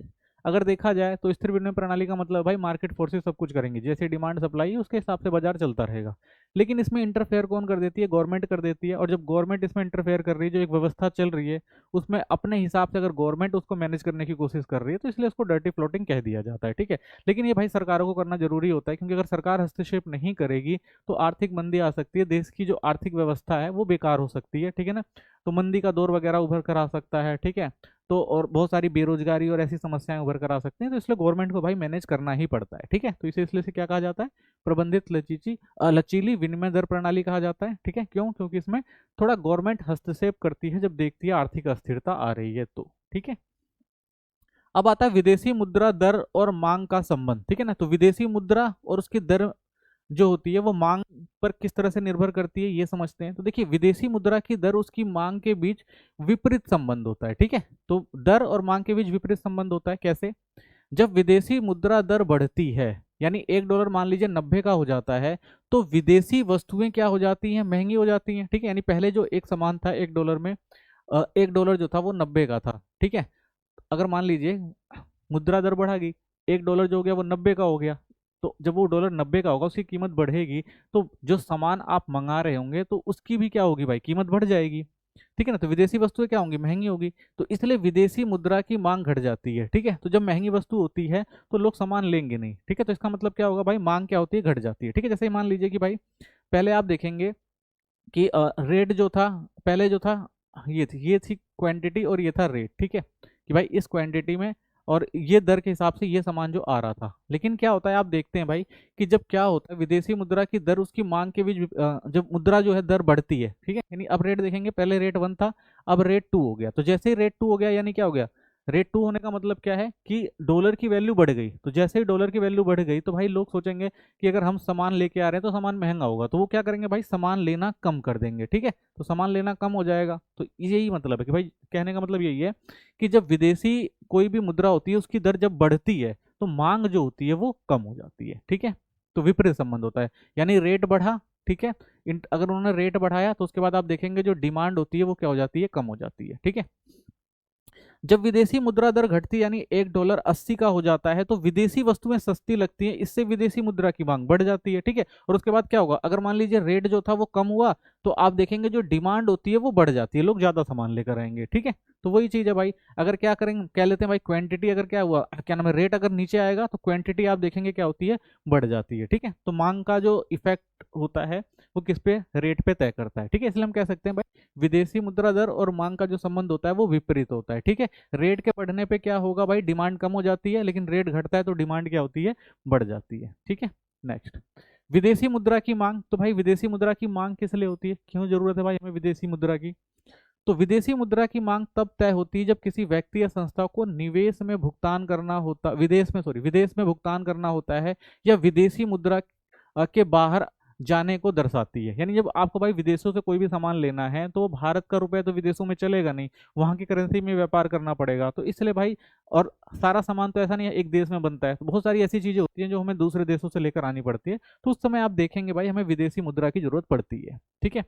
अगर देखा जाए तो स्थिर विनिमय प्रणाली का मतलब भाई मार्केट फोर्सेस सब कुछ करेंगे, जैसे डिमांड सप्लाई है उसके हिसाब से बाजार चलता रहेगा। लेकिन इसमें इंटरफेयर कौन कर देती है? गवर्नमेंट कर देती है। और जब गवर्नमेंट इसमें इंटरफेयर कर रही है, जो एक व्यवस्था चल रही है उसमें अपने हिसाब से अगर गवर्नमेंट उसको मैनेज करने की कोशिश कर रही है तो इसलिए उसको डर्टी फ्लोटिंग कह दिया जाता है, ठीक है। लेकिन ये भाई सरकारों को करना जरूरी होता है, क्योंकि अगर सरकार हस्तक्षेप नहीं करेगी तो आर्थिक मंदी आ सकती है, देश की जो आर्थिक व्यवस्था है वो बेकार हो सकती है, ठीक है ना। तो मंदी का दौर वगैरह उभर कर आ सकता है, ठीक है। तो और बहुत सारी बेरोजगारी और ऐसी समस्याएं उभर कर आ सकती हैं, तो इसलिए गवर्नमेंट को भाई मैनेज करना ही पड़ता है, ठीक है। तो इसे इसलिए से क्या कहा जाता है? प्रबंधित लचीली विनिमय दर प्रणाली कहा जाता है, ठीक है। क्यों? क्योंकि इसमें थोड़ा गवर्नमेंट हस्तक्षेप करती है जब देखती है आर्थिक अस्थिरता आ रही है तो, ठीक है। अब आता है विदेशी मुद्रा दर और मांग का संबंध, ठीक है ना। तो विदेशी मुद्रा और उसकी दर जो होती है वो मांग पर किस तरह से निर्भर करती है, ये समझते हैं। तो देखिए, विदेशी मुद्रा की दर उसकी मांग के बीच विपरीत संबंध होता है, ठीक है। तो दर और मांग के बीच विपरीत संबंध होता है कैसे? जब विदेशी मुद्रा दर बढ़ती है, यानी $1 मान लीजिए 90 का हो जाता है, तो विदेशी वस्तुएं क्या हो जाती हैं? महंगी हो जाती हैं, ठीक है। यानी पहले जो एक सामान था $1 में, $1 जो था वो 90 का था, ठीक है। अगर मान लीजिए मुद्रा दर बढ़ा गई, $1 जो हो गया वो 90 का हो गया, तो जब वो डॉलर 90 का होगा उसकी कीमत बढ़ेगी, तो जो सामान आप मंगा रहे होंगे तो उसकी भी क्या होगी भाई? कीमत बढ़ जाएगी, ठीक है ना। तो विदेशी वस्तुएं क्या होंगी? महंगी होगी। तो इसलिए विदेशी मुद्रा की मांग घट जाती है, ठीक है। तो जब महंगी वस्तु होती है तो लोग सामान लेंगे नहीं, ठीक है। तो इसका मतलब क्या होगा भाई? मांग क्या होती है? घट जाती है, ठीक है। जैसे मान लीजिए कि भाई पहले आप देखेंगे कि रेट जो था, पहले जो था, ये थी क्वांटिटी और ये था रेट, ठीक है। कि भाई इस क्वांटिटी में और ये दर के हिसाब से ये सामान जो आ रहा था। लेकिन क्या होता है, आप देखते हैं भाई कि जब क्या होता है, विदेशी मुद्रा की दर उसकी मांग के बीच जब मुद्रा जो है दर बढ़ती है, ठीक है। यानी अब रेट देखेंगे, पहले रेट 1 था, अब रेट 2 हो गया। तो जैसे ही रेट 2 हो गया, यानी क्या हो गया? रेट 2 होने का मतलब क्या है कि डॉलर की वैल्यू बढ़ गई। तो जैसे ही डॉलर की वैल्यू बढ़ गई तो भाई लोग सोचेंगे कि अगर हम सामान लेके आ रहे हैं तो सामान महंगा होगा, तो वो क्या करेंगे भाई? सामान लेना कम कर देंगे, ठीक है। तो सामान लेना कम हो जाएगा। तो यही मतलब है कि भाई, कहने का मतलब यही है कि जब विदेशी कोई भी मुद्रा होती है उसकी दर जब बढ़ती है तो मांग जो होती है वो कम हो जाती है, ठीक है। तो विपरीत संबंध होता है, यानी रेट बढ़ा, ठीक है। अगर उन्होंने रेट बढ़ाया तो उसके बाद आप देखेंगे जो डिमांड होती है वो क्या हो जाती है? कम हो जाती है, ठीक है। जब विदेशी मुद्रा दर घटती यानी $1 80 का हो जाता है तो विदेशी वस्तुएं सस्ती लगती हैं, इससे विदेशी मुद्रा की मांग बढ़ जाती है, ठीक है। और उसके बाद क्या होगा? अगर मान लीजिए रेट जो था वो कम हुआ तो आप देखेंगे जो डिमांड होती है वो बढ़ जाती है, लोग ज्यादा सामान लेकर आएंगे, ठीक है। तो वही चीज है भाई, अगर क्या करेंगे, कह लेते हैं भाई क्वांटिटी अगर क्या हुआ, क्या नाम है, रेट अगर नीचे आएगा तो क्वांटिटी आप देखेंगे क्या होती है? बढ़ जाती है, ठीक है। तो मांग का जो इफेक्ट होता है वो किस पे? रेट पे तय करता है, ठीक है। इसलिए हम कह सकते हैं भाई विदेशी मुद्रा दर और मांग का जो संबंध होता है वो विपरीत होता है, ठीक है। रेट के बढ़ने पे क्या होगा भाई? डिमांड कम हो जाती है, लेकिन रेट घटता है तो डिमांड क्या होती है? बढ़ जाती है, ठीक है। नेक्स्ट, विदेशी मुद्रा की मांग। तो भाई विदेशी मुद्रा की मांग किस लिए होती है? क्यों जरूरत है भाई हमें विदेशी मुद्रा की? तो विदेशी मुद्रा की मांग तब तय होती है जब किसी व्यक्ति या संस्था को निवेश में भुगतान करना होता, विदेश में भुगतान करना होता है, या विदेशी मुद्रा के बाहर जाने को दर्शाती है। यानी जब आपको भाई विदेशों से कोई भी सामान लेना है तो वो भारत का रुपया तो विदेशों में चलेगा नहीं, वहाँ की करेंसी में व्यापार करना पड़ेगा। तो इसलिए भाई, और सारा सामान तो ऐसा नहीं है एक देश में बनता है, तो बहुत सारी ऐसी चीजें होती हैं जो हमें दूसरे देशों से लेकर आनी पड़ती है, तो उस समय आप देखेंगे भाई हमें विदेशी मुद्रा की जरूरत पड़ती है, ठीक है।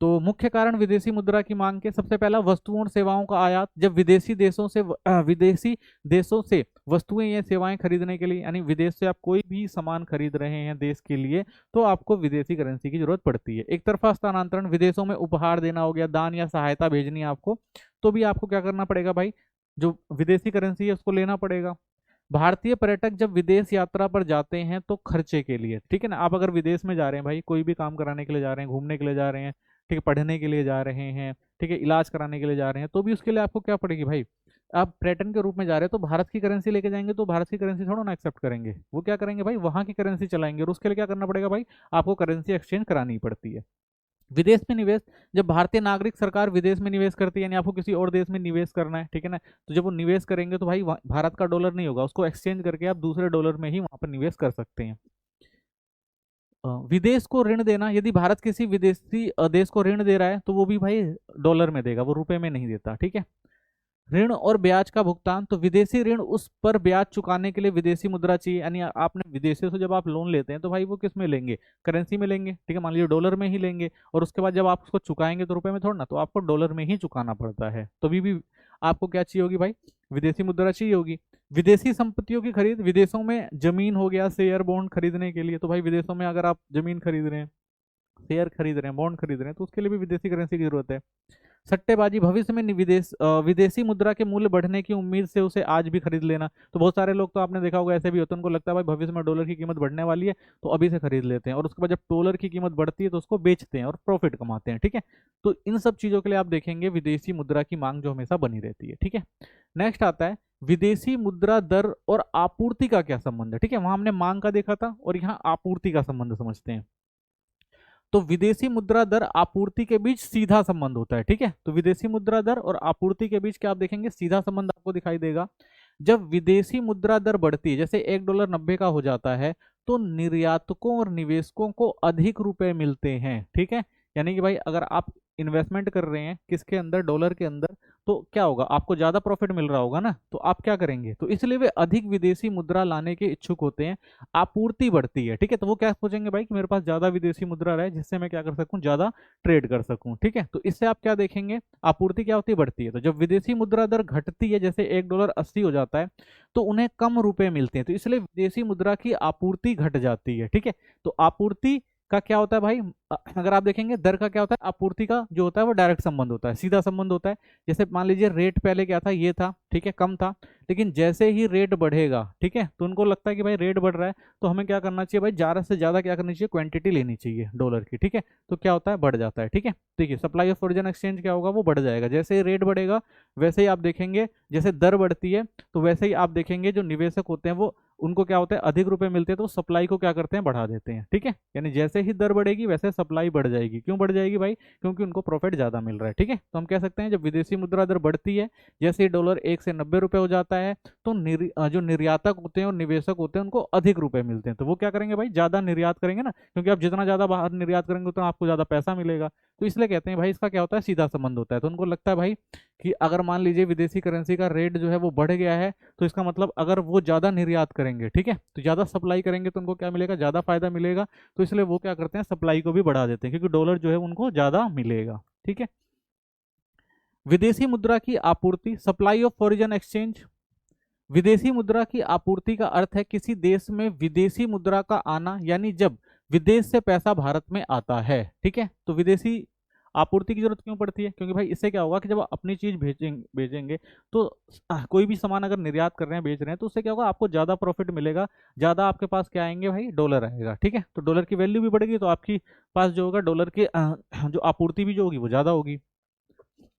तो मुख्य कारण विदेशी मुद्रा की मांग के, सबसे पहला वस्तुओं और सेवाओं का आयात। जब विदेशी देशों से वस्तुएं या सेवाएं खरीदने के लिए, यानी विदेश से आप कोई भी सामान खरीद रहे हैं देश के लिए, तो आपको विदेशी करेंसी की जरूरत पड़ती है। एक तरफा स्थानांतरण, विदेशों में उपहार देना हो गया, दान या सहायता भेजनी है आपको, तो भी आपको क्या करना पड़ेगा भाई? जो विदेशी करेंसी है उसको लेना पड़ेगा। भारतीय पर्यटक जब विदेश यात्रा पर जाते हैं तो खर्चे के लिए, ठीक है ना, आप अगर विदेश में जा रहे हैं भाई, कोई भी काम कराने के लिए जा रहे हैं, घूमने के लिए जा रहे हैं, ठीक है, पढ़ने के लिए जा रहे हैं, ठीक है, इलाज कराने के लिए जा रहे हैं, तो भी उसके लिए आपको क्या पड़ेगी भाई? आप पर्यटन के रूप में जा रहे हैं तो भारत की करेंसी लेके जाएंगे, तो भारत की करेंसी थोड़ा ना एक्सेप्ट करेंगे, वो क्या करेंगे भाई? वहां की करेंसी चलाएंगे, और उसके लिए क्या करना पड़ेगा भाई? आपको करेंसी एक्सचेंज करानी पड़ती है। विदेश में निवेश, जब भारतीय नागरिक सरकार विदेश में निवेश करती है, यानी आपको किसी और देश में निवेश करना है, ठीक है ना, तो जब वो निवेश करेंगे तो भाई भारत का डॉलर नहीं होगा, उसको एक्सचेंज करके आप दूसरे डॉलर में ही वहां पर निवेश कर सकते हैं। विदेश को ऋण देना, यदि भारत किसी विदेशी देश को ऋण दे रहा है तो वो भी भाई डॉलर में देगा, वो रुपए में नहीं देता, ठीक है। ऋण और ब्याज का भुगतान, तो विदेशी ऋण उस पर ब्याज चुकाने के लिए विदेशी मुद्रा चाहिए, यानी आपने विदेशों से जब आप लोन लेते हैं तो भाई वो किस में लेंगे? करेंसी में लेंगे, ठीक है, मान लीजिए डॉलर में ही लेंगे, और उसके बाद जब आप उसको चुकाएंगे तो रुपए में थोड़ा ना, तो आपको डॉलर में ही चुकाना पड़ता है, तो भी आपको क्या चाहिए होगी भाई? विदेशी मुद्रा चाहिए होगी। विदेशी संपत्तियों की खरीद, विदेशों में जमीन हो गया, शेयर बॉन्ड खरीदने के लिए, तो भाई विदेशों में अगर आप जमीन खरीद रहे हैं शेयर खरीद रहे हैं, बॉन्ड खरीद रहे हैं, तो उसके लिए भी विदेशी करेंसी की जरूरत है। सट्टेबाजी, भविष्य में विदेशी मुद्रा के मूल्य बढ़ने की उम्मीद से उसे आज भी खरीद लेना। तो बहुत सारे लोग तो आपने देखा होगा ऐसे भी होते हैं, उनको लगता है भाई भविष्य में डॉलर की कीमत बढ़ने वाली है तो अभी से खरीद लेते हैं, और उसके बाद जब डॉलर की कीमत बढ़ती है तो उसको बेचते हैं और प्रॉफिट कमाते हैं। ठीक है, तो इन सब चीजों के लिए आप देखेंगे विदेशी मुद्रा की मांग जो हमेशा बनी रहती है। ठीक है, नेक्स्ट आता है विदेशी मुद्रा दर और आपूर्ति का क्या संबंध है। ठीक है, वहां हमने मांग का देखा था और यहाँ आपूर्ति का संबंध समझते हैं। तो विदेशी मुद्रा दर आपूर्ति के बीच सीधा संबंध होता है। ठीक है, तो विदेशी मुद्रा दर और आपूर्ति के बीच क्या आप देखेंगे, सीधा संबंध आपको दिखाई देगा। जब विदेशी मुद्रा दर बढ़ती है, जैसे $1.90 का हो जाता है, तो निर्यातकों और निवेशकों को अधिक रुपए मिलते हैं। ठीक है, यानी कि भाई अगर आप इन्वेस्टमेंट कर रहे हैं किसके अंदर, डॉलर के अंदर, तो क्या होगा, आपको ज्यादा प्रॉफिट मिल रहा होगा ना, तो आप क्या करेंगे, तो इसलिए वे अधिक विदेशी मुद्रा लाने के इच्छुक होते हैं। आपूर्ति बढ़ती है। ठीक है, तो वो क्या सोचेंगे भाई कि मेरे पास ज्यादा विदेशी मुद्रा रहे जिससे मैं क्या कर सकूं, ज्यादा ट्रेड कर सकूं। ठीक है, तो इससे आप क्या देखेंगे, आपूर्ति क्या होती है, बढ़ती है। तो जब विदेशी मुद्रा दर घटती है, जैसे $1.80 हो जाता है, तो उन्हें कम रुपए मिलते हैं, तो इसलिए विदेशी मुद्रा की आपूर्ति घट जाती है। ठीक है, तो आपूर्ति का क्या होता है भाई, अगर आप देखेंगे दर का क्या होता है, आपूर्ति का जो होता है वो डायरेक्ट संबंध होता है, सीधा संबंध होता है। जैसे मान लीजिए रेट पहले क्या था, ये था, ठीक है, कम था, लेकिन जैसे ही रेट बढ़ेगा, ठीक है, तो उनको लगता है कि भाई रेट बढ़ रहा है तो हमें क्या करना चाहिए भाई, ज्यादा से ज्यादा क्या करनी चाहिए, क्वांटिटी लेनी चाहिए डॉलर की। ठीक है, तो क्या होता है, बढ़ जाता है। ठीक है, देखिए सप्लाई ऑफ फॉरेन एक्सचेंज क्या होगा, वो बढ़ जाएगा। जैसे ही रेट बढ़ेगा वैसे ही आप देखेंगे, जैसे दर बढ़ती है तो वैसे ही आप देखेंगे जो निवेशक होते हैं वो, उनको क्या होता है, अधिक रुपए मिलते हैं तो सप्लाई को क्या करते हैं, बढ़ा देते हैं। ठीक है, यानी जैसे ही दर बढ़ेगी वैसे सप्लाई बढ़ जाएगी। क्यों बढ़ जाएगी भाई, क्योंकि उनको प्रॉफिट ज्यादा मिल रहा है। ठीक है, तो हम कह सकते हैं जब विदेशी मुद्रा दर बढ़ती है, जैसे ही डॉलर 1 से 90 रुपए हो जाता है, तो जो निर्यातक होते हैं और निवेशक होते हैं उनको अधिक रुपए मिलते हैं, तो वो क्या करेंगे भाई, ज्यादा निर्यात करेंगे ना, क्योंकि आप जितना ज्यादा बाहर निर्यात करेंगे उतना आपको ज्यादा पैसा मिलेगा। तो इसलिए कहते हैं भाई इसका क्या होता है, सीधा संबंध होता है। तो उनको लगता है भाई कि अगर मान लीजिए विदेशी करेंसी का रेट जो है वो बढ़ गया है, तो इसका मतलब अगर वो ज्यादा निर्यात करेंगे, ठीक है, तो ज्यादा सप्लाई करेंगे तो उनको क्या मिलेगा, ज्यादा फायदा मिलेगा। तो इसलिए वो क्या करते हैं, सप्लाई को भी बढ़ा देते हैं, क्योंकि डॉलर जो है उनको ज्यादा मिलेगा। ठीक है, विदेशी मुद्रा की आपूर्ति, सप्लाई ऑफ फॉरेन एक्सचेंज। विदेशी मुद्रा की आपूर्ति का अर्थ है किसी देश में विदेशी मुद्रा का आना, यानी जब विदेश से पैसा भारत में आता है। ठीक है, तो विदेशी आपूर्ति की जरूरत क्यों पड़ती है, क्योंकि भाई इससे क्या होगा कि जब आप अपनी चीज भेजेंगे तो कोई भी सामान अगर निर्यात कर रहे हैं, बेच रहे हैं, तो उससे क्या होगा, आपको ज्यादा प्रॉफिट मिलेगा, ज्यादा आपके पास क्या आएंगे भाई, डॉलर आएगा। ठीक है, तो डॉलर की वैल्यू भी बढ़ेगी, तो आपकी पास जो होगा डॉलर की जो आपूर्ति भी जो होगी वो ज्यादा होगी।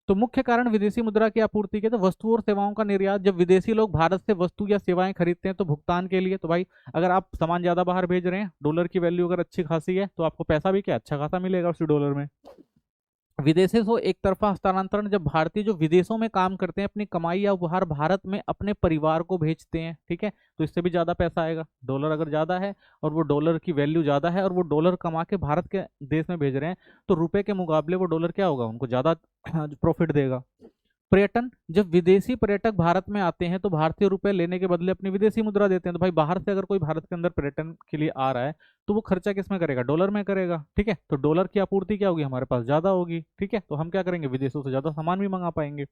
तो मुख्य कारण विदेशी मुद्रा की आपूर्ति के, तो वस्तुओं और सेवाओं का निर्यात। जब विदेशी लोग भारत से वस्तु या सेवाएं खरीदते हैं तो भुगतान के लिए, तो भाई अगर आप सामान ज्यादा बाहर भेज रहे हैं, डॉलर की वैल्यू अगर अच्छी खासी है तो आपको पैसा भी क्या अच्छा खासा मिलेगा उसी डॉलर में। विदेशी से एक तरफा हस्तांतरण, जब भारतीय जो विदेशों में काम करते हैं अपनी कमाई या उपहार भारत में अपने परिवार को भेजते हैं, ठीक है, तो इससे भी ज्यादा पैसा आएगा। डॉलर अगर ज्यादा है और वो डॉलर की वैल्यू ज्यादा है और वो डॉलर कमा के भारत के देश में भेज रहे हैं, तो रुपए के मुकाबले वो डॉलर क्या होगा, उनको ज्यादा प्रॉफिट देगा। पर्यटन, जब विदेशी पर्यटक भारत में आते हैं तो भारतीय रुपए लेने के बदले अपनी विदेशी मुद्रा देते हैं। तो भाई बाहर से अगर कोई भारत के अंदर पर्यटन के लिए आ रहा है तो वो खर्चा किस में करेगा, डॉलर में करेगा। ठीक है, तो डॉलर की आपूर्ति क्या होगी, हमारे पास ज्यादा होगी। ठीक है, तो हम क्या करेंगे, विदेशों से ज्यादा सामान भी मंगा पाएंगे।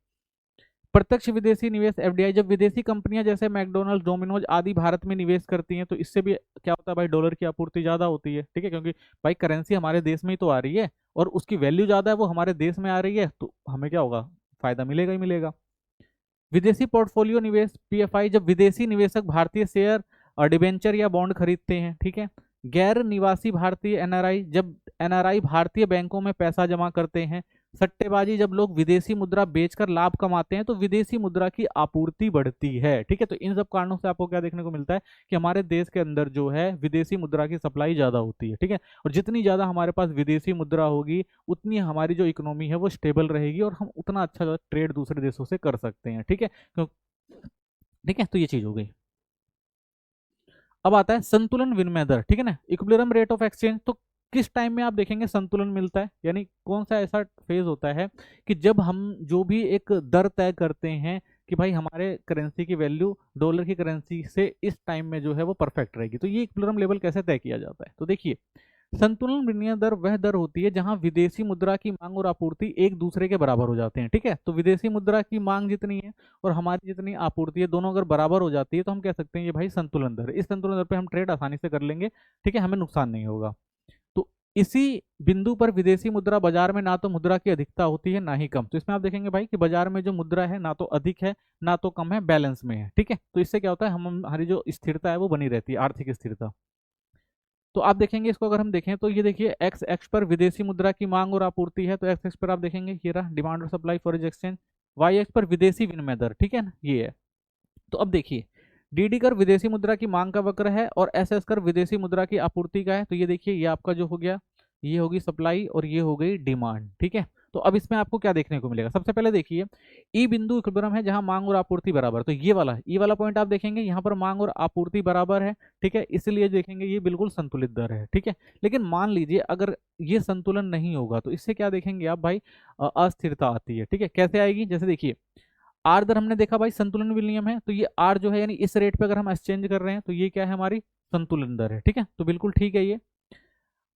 प्रत्यक्ष विदेशी निवेश, एफडीआई, जब विदेशी कंपनियां जैसे मैकडोनल्ड, डोमिनोज आदि भारत में निवेश करती हैं तो इससे भी क्या होता है भाई, डॉलर की आपूर्ति ज्यादा होती है। ठीक है, क्योंकि भाई करेंसी हमारे देश में ही तो आ रही है और उसकी वैल्यू ज्यादा है, वो हमारे देश में आ रही है, तो हमें क्या होगा, फायदा मिलेगा ही मिलेगा। विदेशी पोर्टफोलियो निवेश, पीएफआई, जब विदेशी निवेशक भारतीय शेयर और डिबेंचर या बॉन्ड खरीदते हैं। ठीक है, गैर निवासी भारतीय, एनआरआई, जब एनआरआई भारतीय बैंकों में पैसा जमा करते हैं। सट्टेबाजी, जब लोग विदेशी मुद्रा बेचकर लाभ कमाते हैं तो विदेशी मुद्रा की आपूर्ति बढ़ती है। ठीक है, तो इन सब कारणों से आपको क्या देखने को मिलता है कि हमारे देश के अंदर जो है विदेशी मुद्रा की सप्लाई ज्यादा होती है। ठीक है, और जितनी ज्यादा हमारे पास विदेशी मुद्रा होगी उतनी हमारी जो इकोनॉमी है वो स्टेबल रहेगी और हम उतना अच्छा ट्रेड दूसरे देशों से कर सकते हैं। ठीक है, ठीक है, तो ये चीज हो गई। अब आता है संतुलन विनिमय दर। ठीक है ना, इक्विलिब्रियम रेट ऑफ एक्सचेंज। तो किस टाइम में आप देखेंगे संतुलन मिलता है, यानी कौन सा ऐसा फेज होता है कि जब हम जो भी एक दर तय करते हैं कि भाई हमारे करेंसी की वैल्यू डॉलर की करेंसी से इस टाइम में जो है वो परफेक्ट रहेगी। तो ये इक्विलिब्रियम लेवल कैसे तय किया जाता है, तो देखिए संतुलन विनिमय दर वह दर होती है जहां विदेशी मुद्रा की मांग और आपूर्ति एक दूसरे के बराबर हो जाते हैं। ठीक है, तो विदेशी मुद्रा की मांग जितनी है और हमारी जितनी आपूर्ति है, दोनों अगर बराबर हो जाती है तो हम कह सकते हैं ये भाई संतुलन दर है। इस संतुलन दर पे हम ट्रेड आसानी से कर लेंगे। ठीक है, हमें नुकसान नहीं होगा। तो इसी बिंदु पर विदेशी मुद्रा बाजार में ना तो मुद्रा की अधिकता होती है ना ही कम। तो इसमें आप देखेंगे भाई कि बाजार में जो मुद्रा है ना तो अधिक है ना तो कम है, बैलेंस में है। ठीक है, तो इससे क्या होता है, हम हमारी जो स्थिरता है वो बनी रहती है, आर्थिक स्थिरता। तो आप देखेंगे इसको, अगर हम देखें तो ये देखिए एक्स एक्स पर विदेशी मुद्रा की मांग और आपूर्ति है, तो एक्स एक्स पर आप देखेंगे ये रहा डिमांड और supply foreign exchange. Y X पर विदेशी विनिमय दर, ठीक है ना, ये है। तो अब देखिए डीडी कर विदेशी मुद्रा की मांग का वक्र है और एस एस कर विदेशी मुद्रा की आपूर्ति का है। तो ये देखिए ये आपका जो हो गया, ये होगी सप्लाई और ये हो गई डिमांड। ठीक है, तो अब इसमें आपको क्या देखने को मिलेगा, सबसे पहले देखिए ई बिंदु इक्विलिब्रियम है जहां मांग और आपूर्ति बराबर। तो ये वाला ई वाला पॉइंट आप देखेंगे, यहाँ पर मांग और आपूर्ति बराबर है। ठीक है, इसलिए देखेंगे ये बिल्कुल संतुलित दर है। ठीक है, लेकिन मान लीजिए अगर ये संतुलन नहीं होगा तो इससे क्या देखेंगे आप भाई, अस्थिरता आती है। ठीक है, कैसे आएगी, जैसे देखिए आर दर हमने देखा भाई संतुलन विनिमय है, तो ये आर जो है यानी इस रेट पे अगर हम एक्सचेंज कर रहे हैं तो ये क्या है, हमारी संतुलन दर है। ठीक है, तो बिल्कुल ठीक है ये।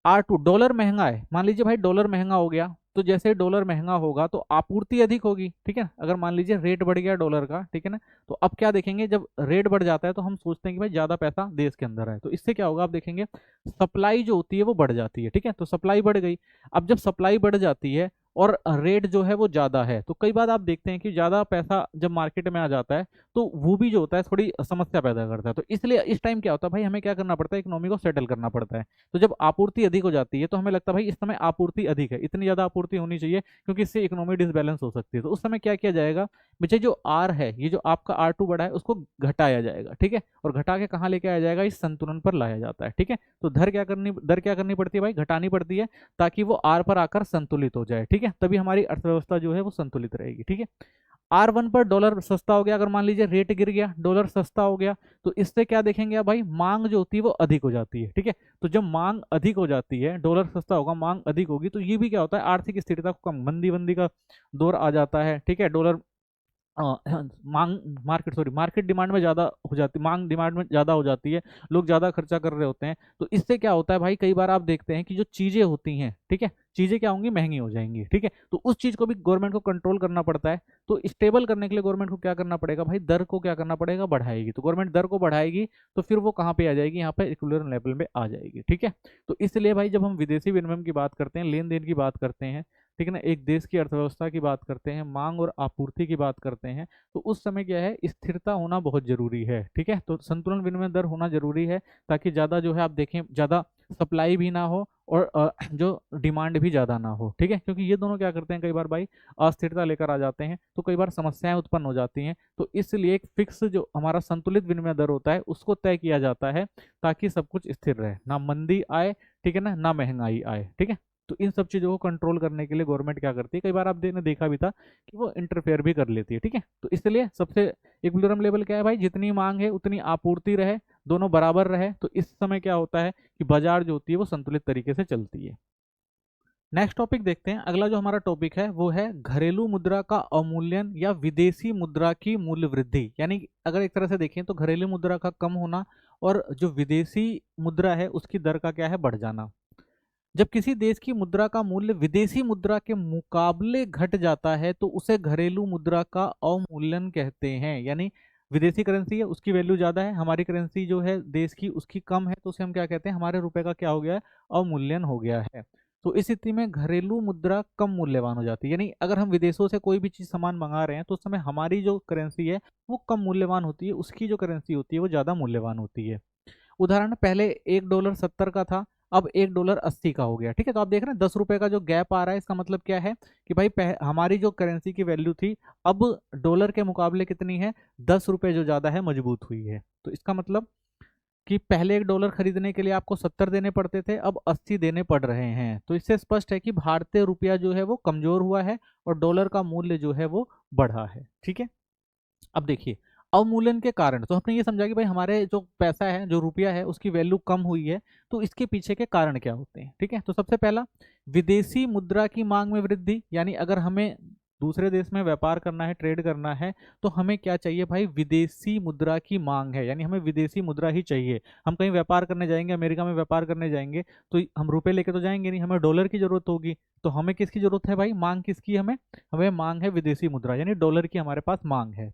R2 डॉलर महंगा है, मान लीजिए भाई डॉलर महंगा हो गया, तो जैसे डॉलर महंगा होगा तो आपूर्ति अधिक होगी। ठीक है, अगर मान लीजिए रेट बढ़ गया डॉलर का, ठीक है ना, तो अब क्या देखेंगे, जब रेट बढ़ जाता है तो हम सोचते हैं कि भाई ज्यादा पैसा देश के अंदर है, तो इससे क्या होगा, आप देखेंगे सप्लाई जो होती है वो बढ़ जाती है। ठीक है, तो सप्लाई बढ़ गई। अब जब सप्लाई बढ़ जाती है और रेट जो है वो ज्यादा है, तो कई बार आप देखते हैं कि ज्यादा पैसा जब मार्केट में आ जाता है तो वो भी जो होता है थोड़ी समस्या पैदा करता है। तो इसलिए इस टाइम क्या होता है भाई, हमें क्या करना पड़ता है, इकोनॉमी को सेटल करना पड़ता है। तो जब आपूर्ति अधिक हो जाती है तो हमें लगता है भाई इस समय आपूर्ति अधिक है, इतनी ज्यादा आपूर्ति होनी चाहिए क्योंकि इससे इकोनॉमी डिसबैलेंस हो सकती है। तो उस समय क्या किया जाएगा, बच्चे जो आर है, ये जो आपका R2 बढ़ा है उसको घटाया जाएगा। ठीक है, और घटा के कहाँ लेके आया जाएगा, इस संतुलन पर लाया जाता है। ठीक है, तो दर क्या करनी पड़ती है भाई, घटानी पड़ती है ताकि वो आर पर आकर संतुलित हो जाए। ठीक है, तभी हमारी अर्थव्यवस्था जो है वो संतुलित रहेगी। ठीक है, R1 पर डॉलर सस्ता हो गया, अगर मान लीजिए रेट गिर गया डॉलर सस्ता हो गया, तो इससे क्या देखेंगे आप भाई, मांग जो होती है वो अधिक हो जाती है। ठीक है, तो जब मांग अधिक हो जाती है, डॉलर सस्ता होगा मांग अधिक होगी, तो ये भी क्या होता है, आर्थिक स्थिरता को कम, मंदी बंदी का दौर आ जाता है। ठीक है, डॉलर मार्केट डिमांड में ज्यादा हो जाती, मांग डिमांड में ज्यादा हो जाती है, लोग ज्यादा खर्चा कर रहे होते हैं। तो इससे क्या होता है भाई, कई बार आप देखते हैं कि जो चीजें होती हैं, ठीक है, चीजें क्या होंगी, महंगी हो जाएंगी। ठीक है, तो उस चीज को भी गवर्नमेंट को कंट्रोल करना पड़ता है। तो स्टेबल करने के लिए गवर्नमेंट को क्या करना पड़ेगा भाई, दर को क्या करना पड़ेगा, बढ़ाएगी। तो गवर्नमेंट दर को बढ़ाएगी तो फिर वो कहाँ पे आ जाएगी, यहाँ पे इक्विलिब्रियम लेवल में आ जाएगी। ठीक है, तो इसलिए भाई जब हम विदेशी विनिमय की बात करते हैं, लेन देन की बात करते हैं, ठीक है ना, एक देश की अर्थव्यवस्था की बात करते हैं, मांग और आपूर्ति की बात करते हैं, तो उस समय क्या है, स्थिरता होना बहुत जरूरी है। ठीक है, तो संतुलन विनिमय दर होना जरूरी है ताकि ज्यादा जो है आप देखें ज्यादा सप्लाई भी ना हो और जो डिमांड भी ज्यादा ना हो। ठीक है, क्योंकि ये दोनों क्या करते हैं, कई बार भाई अस्थिरता लेकर आ जाते हैं, तो कई बार समस्याएं उत्पन्न हो जाती हैं। तो इसलिए एक फिक्स जो हमारा संतुलित विनिमय दर होता है उसको तय किया जाता है ताकि सब कुछ स्थिर रहे, ना मंदी आए, ठीक है ना महंगाई आए। ठीक है, तो इन सब चीजों को कंट्रोल करने के लिए गवर्नमेंट क्या करती है, कई बार आपने देखा भी था कि वो इंटरफेयर भी कर लेती है। ठीक है, तो इसलिए सबसे इक्विलिब्रियम लेवल क्या है भाई, जितनी मांग है उतनी आपूर्ति रहे, दोनों बराबर रहे, तो इस समय क्या होता है कि बाजार जो होती है वो संतुलित तरीके से चलती है। नेक्स्ट टॉपिक देखते हैं, अगला जो हमारा टॉपिक है वो है घरेलू मुद्रा का अवमूल्यन या विदेशी मुद्रा की मूल्य वृद्धि। यानी अगर एक तरह से देखें तो घरेलू मुद्रा का कम होना और जो विदेशी मुद्रा है उसकी दर का क्या है, बढ़ जाना। जब किसी देश की मुद्रा का मूल्य विदेशी मुद्रा के मुकाबले घट जाता है तो उसे घरेलू मुद्रा का अवमूल्यन कहते हैं। यानी विदेशी करेंसी है उसकी वैल्यू ज्यादा है, हमारी करेंसी जो है देश की उसकी कम है, तो उसे हम क्या कहते हैं, हमारे रुपए का क्या हो गया है, अवमूल्यन हो गया है। तो इस स्थिति में घरेलू मुद्रा कम मूल्यवान हो जाती है। यानी अगर हम विदेशों से कोई भी चीज सामान मंगा रहे हैं तो उस समय हमारी जो करेंसी है वो कम मूल्यवान होती है, उसकी जो करेंसी होती है वो ज्यादा मूल्यवान होती है। उदाहरण पहले $1 70 का था, अब $1 80 का हो गया। ठीक है, तो आप देख रहे हैं 10 रुपए का जो गैप आ रहा है, इसका मतलब क्या है कि भाई हमारी जो करेंसी की वैल्यू थी अब डॉलर के मुकाबले कितनी है, 10 रुपए जो ज्यादा है मजबूत हुई है। तो इसका मतलब कि पहले $1 खरीदने के लिए आपको 70 देने पड़ते थे, अब 80 देने पड़ रहे हैं। तो इससे स्पष्ट है कि भारतीय रुपया जो है वो कमजोर हुआ है और डॉलर का मूल्य जो है वो बढ़ा है। ठीक है, अब देखिए अवमूल्यन के कारण, तो हमने ये समझा कि भाई हमारे जो पैसा है, जो रुपया है, उसकी वैल्यू कम हुई है, तो इसके पीछे के कारण क्या होते हैं। ठीक है, तो सबसे पहला विदेशी मुद्रा की मांग में वृद्धि। यानी अगर हमें दूसरे देश में व्यापार करना है, ट्रेड करना है, तो हमें क्या चाहिए भाई, विदेशी मुद्रा की मांग है, यानी हमें विदेशी मुद्रा ही चाहिए। हम कहीं व्यापार करने जाएंगे, अमेरिका में व्यापार करने जाएंगे, तो हम रुपए लेके तो जाएंगे नहीं, हमें डॉलर की जरूरत होगी। तो हमें किसकी जरूरत है भाई, मांग किसकी, हमें हमें मांग है विदेशी मुद्रा, यानी डॉलर की हमारे पास मांग है।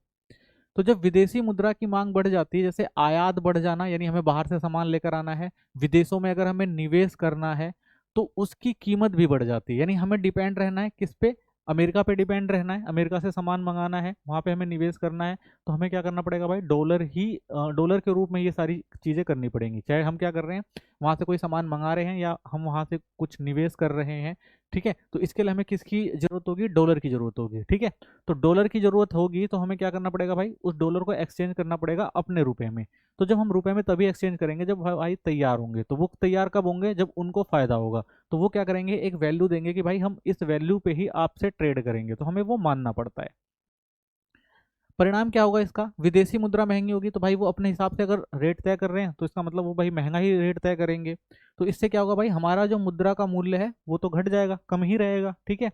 तो जब विदेशी मुद्रा की मांग बढ़ जाती है, जैसे आयात बढ़ जाना, यानी हमें बाहर से सामान लेकर आना है, विदेशों में अगर हमें निवेश करना है, तो उसकी कीमत भी बढ़ जाती है। यानी हमें डिपेंड रहना है किस पे, अमेरिका पे डिपेंड रहना है, अमेरिका से सामान मंगाना है, वहाँ पे हमें निवेश करना है, तो हमें क्या करना पड़ेगा भाई, डॉलर ही डॉलर के रूप में ये सारी चीज़ें करनी पड़ेंगी। चाहे हम क्या कर रहे हैं, वहाँ से कोई सामान मंगा रहे हैं या हम वहाँ से कुछ निवेश कर रहे हैं, ठीक है। तो इसके लिए हमें किसकी जरूरत होगी, डॉलर की जरूरत होगी, ठीक है। तो डॉलर की जरूरत होगी तो हमें क्या करना पड़ेगा भाई, उस डॉलर को एक्सचेंज करना पड़ेगा अपने रुपए में। तो जब हम रुपए में तभी एक्सचेंज करेंगे जब भाई तैयार होंगे। तो वो तैयार कब होंगे, जब उनको फायदा होगा। तो वो क्या करेंगे, एक वैल्यू देंगे कि भाई हम इस वैल्यू पे ही आपसे ट्रेड करेंगे, तो हमें वो मानना पड़ता है। परिणाम क्या होगा इसका, विदेशी मुद्रा महंगी होगी, तो भाई वो अपने हिसाब से अगर रेट तय कर रहे हैं तो इसका मतलब वो भाई महंगा ही रेट तय करेंगे। तो इससे क्या होगा भाई, हमारा जो मुद्रा का मूल्य है वो तो घट जाएगा, कम ही रहेगा, ठीक है।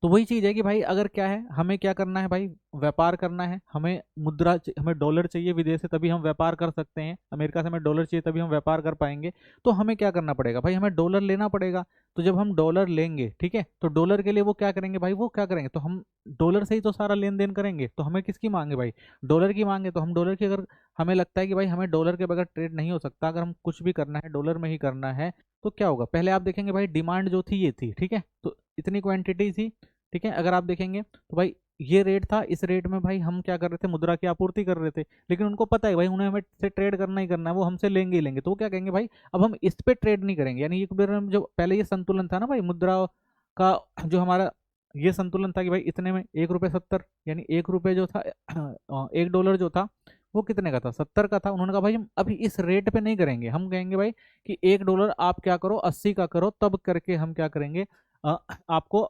तो वही चीज़ है कि भाई अगर क्या है, हमें क्या करना है भाई, व्यापार करना है, हमें हमें डॉलर चाहिए विदेश से तभी हम व्यापार कर सकते हैं, अमेरिका से हमें डॉलर चाहिए तभी हम व्यापार कर पाएंगे। तो हमें क्या करना पड़ेगा भाई, हमें डॉलर लेना पड़ेगा। तो जब हम डॉलर लेंगे, ठीक है, तो डॉलर के लिए वो क्या करेंगे भाई, वो क्या करेंगे, तो हम डॉलर से ही तो सारा लेन देन करेंगे। तो हमें किसकी मांगे भाई, डॉलर की मांगे। तो हम डॉलर की, अगर हमें लगता है कि भाई हमें डॉलर के बगैर ट्रेड नहीं हो सकता, अगर हम कुछ भी करना है डॉलर में ही करना है, तो क्या होगा, पहले आप देखेंगे भाई डिमांड जो थी ये थी, ठीक है, तो इतनी क्वांटिटी थी, ठीक है। अगर आप देखेंगे तो भाई ये रेट था, इस रेट में भाई हम क्या कर रहे थे, मुद्रा की आपूर्ति कर रहे थे। लेकिन उनको पता है भाई उन्हें हमें से ट्रेड करना ही करना है, वो हमसे लेंगे ही लेंगे। तो वो क्या कहेंगे भाई, अब हम इस पे ट्रेड नहीं करेंगे। यानी इक्विलिब्रियम जो पहले ये संतुलन था ना भाई, मुद्रा का जो हमारा ये संतुलन था कि भाई इतने में 1 रुपये 70, यानी 1 रुपये जो था 1 डॉलर जो था वो कितने का था, 70 का था। उन्होंने कहा भाई हम अभी इस रेट पे नहीं करेंगे, हम कहेंगे भाई कि 1 डॉलर आप क्या करो 80 का करो, तब करके हम क्या करेंगे, आपको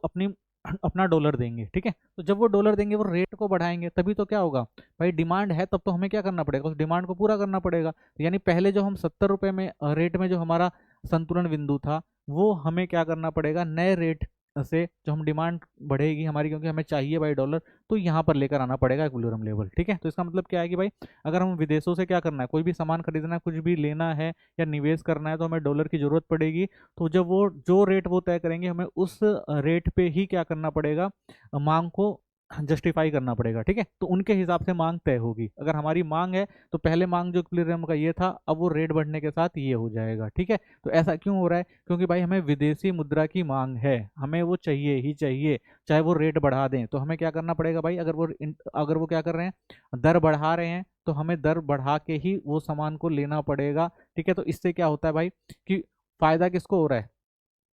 अपना डॉलर देंगे, ठीक है। तो जब वो डॉलर देंगे, वो रेट को बढ़ाएंगे, तभी तो क्या होगा भाई, डिमांड है तब तो हमें क्या करना पड़ेगा, उस डिमांड को पूरा करना पड़ेगा। तो यानी पहले जो हम 70 रुपये में रेट में जो हमारा संतुलन बिंदु था, वो हमें क्या करना पड़ेगा, नए रेट से जो हम डिमांड बढ़ेगी हमारी, क्योंकि हमें चाहिए भाई डॉलर, तो यहाँ पर लेकर आना पड़ेगा इक्विलिब्रियम लेवल, ठीक है। तो इसका मतलब क्या है कि भाई अगर हम विदेशों से क्या करना है, कोई भी सामान खरीदना है, कुछ भी लेना है या निवेश करना है, तो हमें डॉलर की जरूरत पड़ेगी। तो जब वो जो रेट वो तय करेंगे, हमें उस रेट पे ही क्या करना पड़ेगा, मांग को जस्टिफाई करना पड़ेगा, ठीक है। तो उनके हिसाब से मांग तय होगी। अगर हमारी मांग है तो पहले मांग जो इक्विलिब्रियम का ये था, अब वो रेट बढ़ने के साथ ये हो जाएगा, ठीक है। तो ऐसा क्यों हो रहा है, क्योंकि भाई हमें विदेशी मुद्रा की मांग है, हमें वो चाहिए ही चाहिए, चाहे वो रेट बढ़ा दें। तो हमें क्या करना पड़ेगा भाई, अगर वो क्या कर रहे हैं, दर बढ़ा रहे हैं, तो हमें दर बढ़ा के ही वो सामान को लेना पड़ेगा, ठीक है। तो इससे क्या होता है भाई कि फायदा किसको हो रहा है,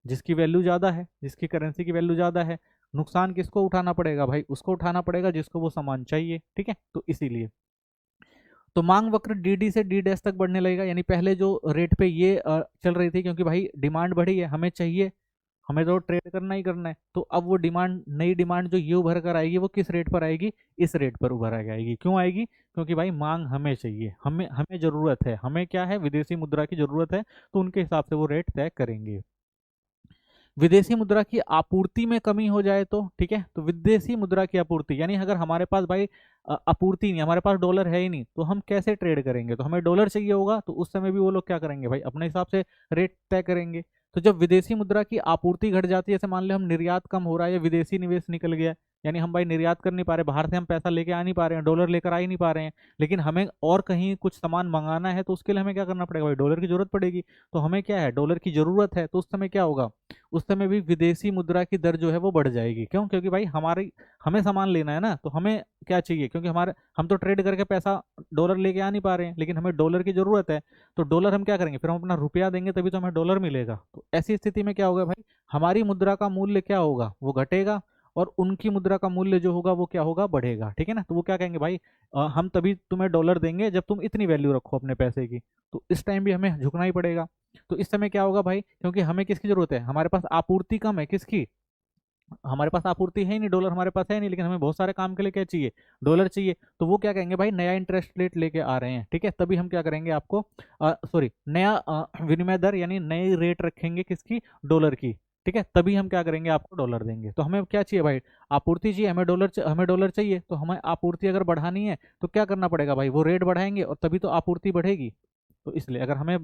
जिसकी वैल्यू ज़्यादा है, जिसकी करेंसी की वैल्यू ज़्यादा है। नुकसान किसको उठाना पड़ेगा भाई, उसको उठाना पड़ेगा जिसको वो सामान चाहिए, ठीक है। तो इसीलिए तो मांग वक्र डी डी से डी डैश तक बढ़ने लगेगा। यानी पहले जो रेट पे ये चल रही थी, क्योंकि भाई डिमांड बढ़ी है, हमें चाहिए, हमें तो ट्रेड करना ही करना है। तो अब वो डिमांड, नई डिमांड जो ये उभर कर आएगी, वो किस रेट पर आएगी, इस रेट पर उभर आएगी। क्यों आएगी, क्योंकि भाई मांग हमें चाहिए, हमें हमें जरूरत है, हमें क्या है, विदेशी मुद्रा की जरूरत है। तो उनके हिसाब से वो रेट तय करेंगे। विदेशी मुद्रा की आपूर्ति में कमी हो जाए तो, ठीक है, तो विदेशी मुद्रा की आपूर्ति, यानी अगर हमारे पास भाई आपूर्ति नहीं, हमारे पास डॉलर है ही नहीं, तो हम कैसे ट्रेड करेंगे। तो हमें डॉलर चाहिए होगा, तो उस समय भी वो लोग क्या करेंगे भाई, अपने हिसाब से रेट तय करेंगे। तो जब विदेशी मुद्रा की आपूर्ति घट जाती है, जैसे मान ले हम निर्यात कम हो रहा है या विदेशी निवेश निकल गया, यानी हम भाई निर्यात कर नहीं पा रहे, बाहर से हम पैसा लेके आ नहीं पा रहे हैं, डॉलर लेकर आ ही नहीं पा रहे हैं, लेकिन हमें और कहीं कुछ सामान मंगाना है, तो उसके लिए हमें क्या करना पड़ेगा भाई, डॉलर की जरूरत पड़ेगी। तो हमें क्या है, डॉलर की जरूरत है। तो उस समय क्या होगा, उस समय भी विदेशी मुद्रा की दर जो है वो बढ़ जाएगी। क्यों, क्योंकि भाई हमारी, हमें सामान लेना है ना, तो हमें क्या चाहिए, क्योंकि हमारे, हम तो ट्रेड करके पैसा डॉलर लेके आ नहीं पा रहे हैं, लेकिन हमें डॉलर की जरूरत है। तो डॉलर हम क्या करेंगे, फिर हम अपना रुपया देंगे तभी तो हमें डॉलर मिलेगा। तो ऐसी स्थिति में क्या होगा भाई, हमारी मुद्रा का मूल्य क्या होगा, वो घटेगा, और उनकी मुद्रा का मूल्य जो होगा वो क्या होगा, बढ़ेगा, ठीक है ना। तो वो क्या कहेंगे भाई, हम तभी तुम्हें डॉलर देंगे जब तुम इतनी वैल्यू रखो अपने पैसे की। तो इस टाइम भी हमें झुकना ही पड़ेगा। तो इस समय क्या होगा भाई, क्योंकि हमें किसकी जरूरत है, हमारे पास आपूर्ति कम है, किसकी, हमारे पास आपूर्ति है ही नहीं, डॉलर हमारे पास है नहीं, लेकिन हमें बहुत सारे काम के लिए क्या चाहिए, डॉलर चाहिए। तो वो क्या कहेंगे भाई, नया इंटरेस्ट रेट लेके आ रहे हैं, ठीक है, तभी हम क्या करेंगे आपको, सॉरी, नया विनिमय दर, यानी नई रेट रखेंगे किसकी, डॉलर की, ठीक है, तभी हम क्या करेंगे, आपको डॉलर देंगे। तो हमें क्या चाहिए भाई, आपूर्ति चाहिए, हमें डॉलर चाहिए। तो हमें आपूर्ति अगर बढ़ानी है तो क्या करना पड़ेगा भाई, वो रेट बढ़ाएंगे और तभी तो आपूर्ति बढ़ेगी। तो इसलिए अगर हमें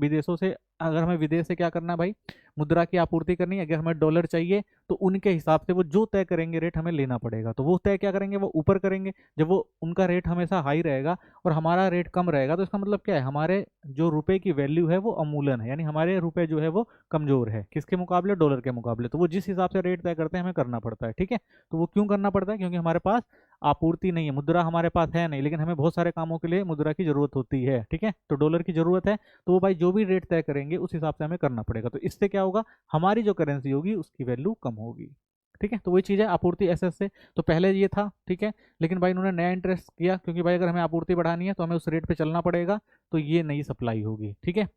विदेश से क्या करना है भाई, मुद्रा की आपूर्ति करनी है, अगर हमें डॉलर चाहिए तो उनके हिसाब से वो जो तय करेंगे रेट हमें लेना पड़ेगा। तो वो तय क्या करेंगे, वो ऊपर करेंगे। जब वो उनका रेट हमेशा हाई रहेगा और हमारा रेट कम रहेगा, तो इसका मतलब क्या है, हमारे जो रुपए की वैल्यू है वो अमूलन है, यानी हमारे रुपए जो है वो कमजोर है किसके मुकाबले, डॉलर के मुकाबले। तो वो जिस हिसाब से रेट तय करते हैं हमें करना पड़ता है, ठीक है। तो वो क्यों करना पड़ता है, क्योंकि हमारे पास आपूर्ति नहीं है, मुद्रा हमारे पास है नहीं, लेकिन हमें बहुत सारे कामों के लिए मुद्रा की जरूरत होती है, ठीक है। तो डॉलर की जरूरत है, तो वो भाई जो भी रेट तय करेंगे उस हिसाब से हमें करना पड़ेगा। तो इससे क्या होगा, हमारी जो करेंसी होगी उसकी वैल्यू कम होगी, ठीक है। तो वही चीज़ है आपूर्ति एसएस से। तो पहले ये था, ठीक है, लेकिन भाई इन्होंने नया इंटरेस्ट किया, क्योंकि भाई अगर हमें आपूर्ति बढ़ानी है तो हमें उस रेट पे चलना पड़ेगा, तो ये नई सप्लाई होगी, ठीक है।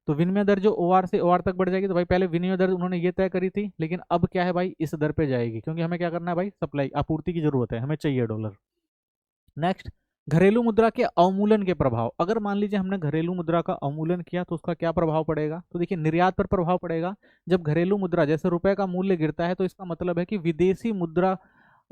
तो विनिमय दर जो ओआर से ओआर तक बढ़ जाएगी, तो भाई पहले विनिमय दर उन्होंने ये तय करी थी, लेकिन अब क्या है भाई, इस दर पे जाएगी, क्योंकि हमें क्या करना है भाई, सप्लाई आपूर्ति की जरूरत है, हमें चाहिए डॉलर। नेक्स्ट, घरेलू मुद्रा के अवमूलन के प्रभाव। अगर मान लीजिए हमने घरेलू मुद्रा का अवमूलन किया तो उसका क्या प्रभाव पड़ेगा, तो देखिए निर्यात पर प्रभाव पड़ेगा। जब घरेलू मुद्रा जैसे रुपए का मूल्य गिरता है तो इसका मतलब है कि विदेशी मुद्रा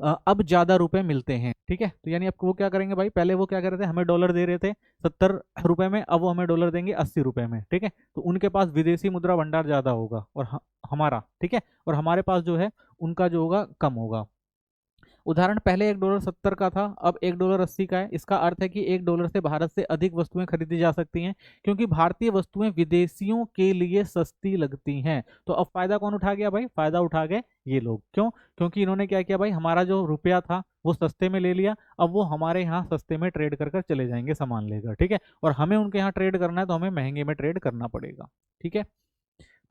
अब ज्यादा रुपए मिलते हैं, ठीक है। तो यानी अब वो क्या करेंगे भाई, पहले वो क्या कर रहे थे, हमें डॉलर दे रहे थे 70 रुपए में, अब वो हमें डॉलर देंगे 80 रुपए में, ठीक है। तो उनके पास विदेशी मुद्रा भंडार ज्यादा होगा और हमारा, ठीक है, और हमारे पास जो है उनका जो होगा कम होगा। उदाहरण, पहले $1 70 का था, अब $1 80 का है। इसका अर्थ है कि $1 से भारत से अधिक वस्तुएं खरीदी जा सकती हैं, क्योंकि भारतीय वस्तुएं विदेशियों के लिए सस्ती लगती हैं। तो अब फायदा कौन उठा गया भाई, फायदा उठा गए ये लोग। क्यों, क्योंकि इन्होंने क्या किया भाई, हमारा जो रुपया था वो सस्ते में ले लिया, अब वो हमारे यहाँ सस्ते में ट्रेड कर कर चले जाएंगे सामान लेकर, ठीक है। और हमें उनके यहाँ ट्रेड करना है तो हमें महंगे में ट्रेड करना पड़ेगा, ठीक है।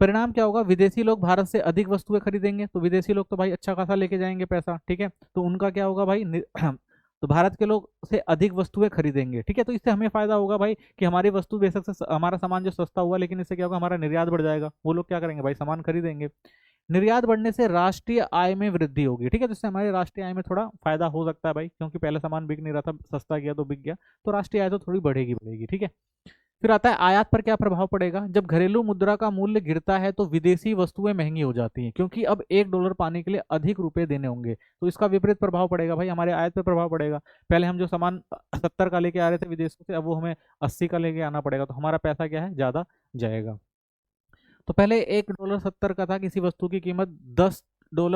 परिणाम क्या होगा, विदेशी लोग भारत से अधिक वस्तुएं खरीदेंगे, तो विदेशी लोग तो भाई अच्छा खासा लेके जाएंगे पैसा, ठीक है। तो उनका क्या होगा भाई, तो भारत के लोग से अधिक वस्तुएं खरीदेंगे, ठीक है। तो इससे हमें फायदा होगा भाई कि हमारी वस्तु बेशक से हमारा सामान जो सस्ता हुआ, लेकिन इससे क्या होगा, हमारा निर्यात बढ़ जाएगा, वो लोग क्या करेंगे भाई, सामान खरीदेंगे। निर्यात बढ़ने से राष्ट्रीय आय में वृद्धि होगी, ठीक है। तो इससे हमारे राष्ट्रीय आय में थोड़ा फायदा हो सकता है भाई, क्योंकि पहले सामान बिक नहीं रहा था, सस्ता किया तो बिक गया, तो राष्ट्रीय आय तो थोड़ी बढ़ेगी, ठीक है। फिर आता है आयात पर क्या प्रभाव पड़ेगा। जब घरेलू मुद्रा का मूल्य गिरता है तो विदेशी वस्तुएं महंगी हो जाती हैं, क्योंकि अब $1 पाने के लिए अधिक रुपए देने होंगे, तो इसका विपरीत प्रभाव पड़ेगा भाई, हमारे आयात पर प्रभाव पड़ेगा। पहले हम जो सामान 70 का लेके आ रहे थे विदेशों से, अब वो हमें 80 का लेके आना पड़ेगा, तो हमारा पैसा क्या है, ज्यादा जाएगा। तो पहले $1 70 का था, किसी वस्तु की कीमत $10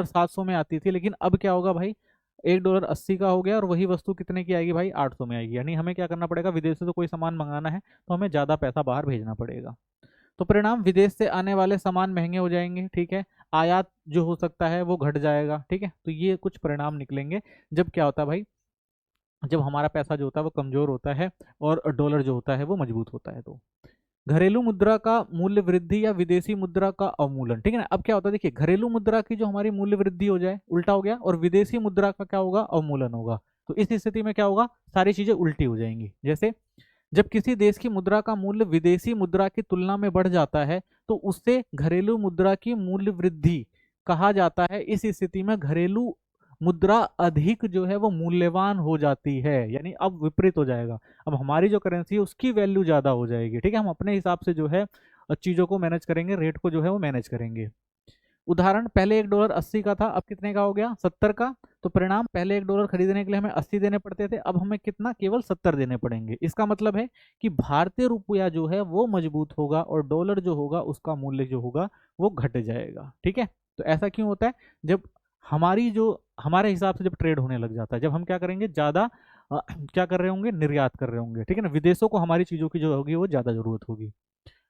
700 में आती थी, लेकिन अब क्या होगा भाई, $1 80 का हो गया, और वही वस्तु कितने की आएगी भाई, 800 में आएगी। यानी हमें क्या करना पड़ेगा, विदेश से तो कोई सामान मंगाना है तो हमें ज़्यादा पैसा बाहर भेजना पड़ेगा। तो परिणाम, विदेश से आने वाले सामान महंगे हो जाएंगे, ठीक है। आयात जो हो सकता है वो घट जाएगा, ठीक है। तो ये कुछ परिणाम निकलेंगे जब क्या होता है भाई, जब हमारा पैसा जो होता है वो कमजोर होता है और डॉलर जो होता है वो मजबूत होता है। तो घरेलू मुद्रा का मूल्य वृद्धि या विदेशी मुद्रा का अवमूलन, ठीक है ना। अब क्या होता है, देखिए घरेलू मुद्रा की जो हमारी मूल्य वृद्धि हो जाए, उल्टा हो गया, और विदेशी मुद्रा का क्या होगा, अवमूलन होगा। तो इस स्थिति में क्या होगा, सारी चीजें उल्टी हो जाएंगी। जैसे जब किसी देश की मुद्रा का मूल्य विदेशी मुद्रा की तुलना में बढ़ जाता है तो उससे घरेलू मुद्रा की मूल्य वृद्धि कहा जाता है। इस स्थिति में घरेलू मुद्रा अधिक जो है वो मूल्यवान हो जाती है, यानी अब विपरीत हो जाएगा। अब हमारी जो करेंसी है उसकी वैल्यू ज्यादा हो जाएगी, ठीक है। हम अपने हिसाब से जो है चीजों को मैनेज करेंगे, रेट को जो है वो मैनेज करेंगे। उदाहरण, पहले $1 80 का था, अब कितने का हो गया, 70 का। तो परिणाम, पहले $1 खरीदने के लिए हमें 80 देने पड़ते थे, अब हमें कितना, केवल 70 देने पड़ेंगे। इसका मतलब है कि भारतीय रुपया जो है वो मजबूत होगा और डॉलर जो होगा उसका मूल्य जो होगा वो घट जाएगा, ठीक है। तो ऐसा क्यों होता है, जब हमारी जो हमारे हिसाब से जब ट्रेड होने लग जाता है, जब हम क्या करेंगे, ज्यादा क्या कर रहे होंगे, निर्यात कर रहे होंगे, ठीक है ना। विदेशों को हमारी चीजों की जो होगी वो ज्यादा जरूरत होगी।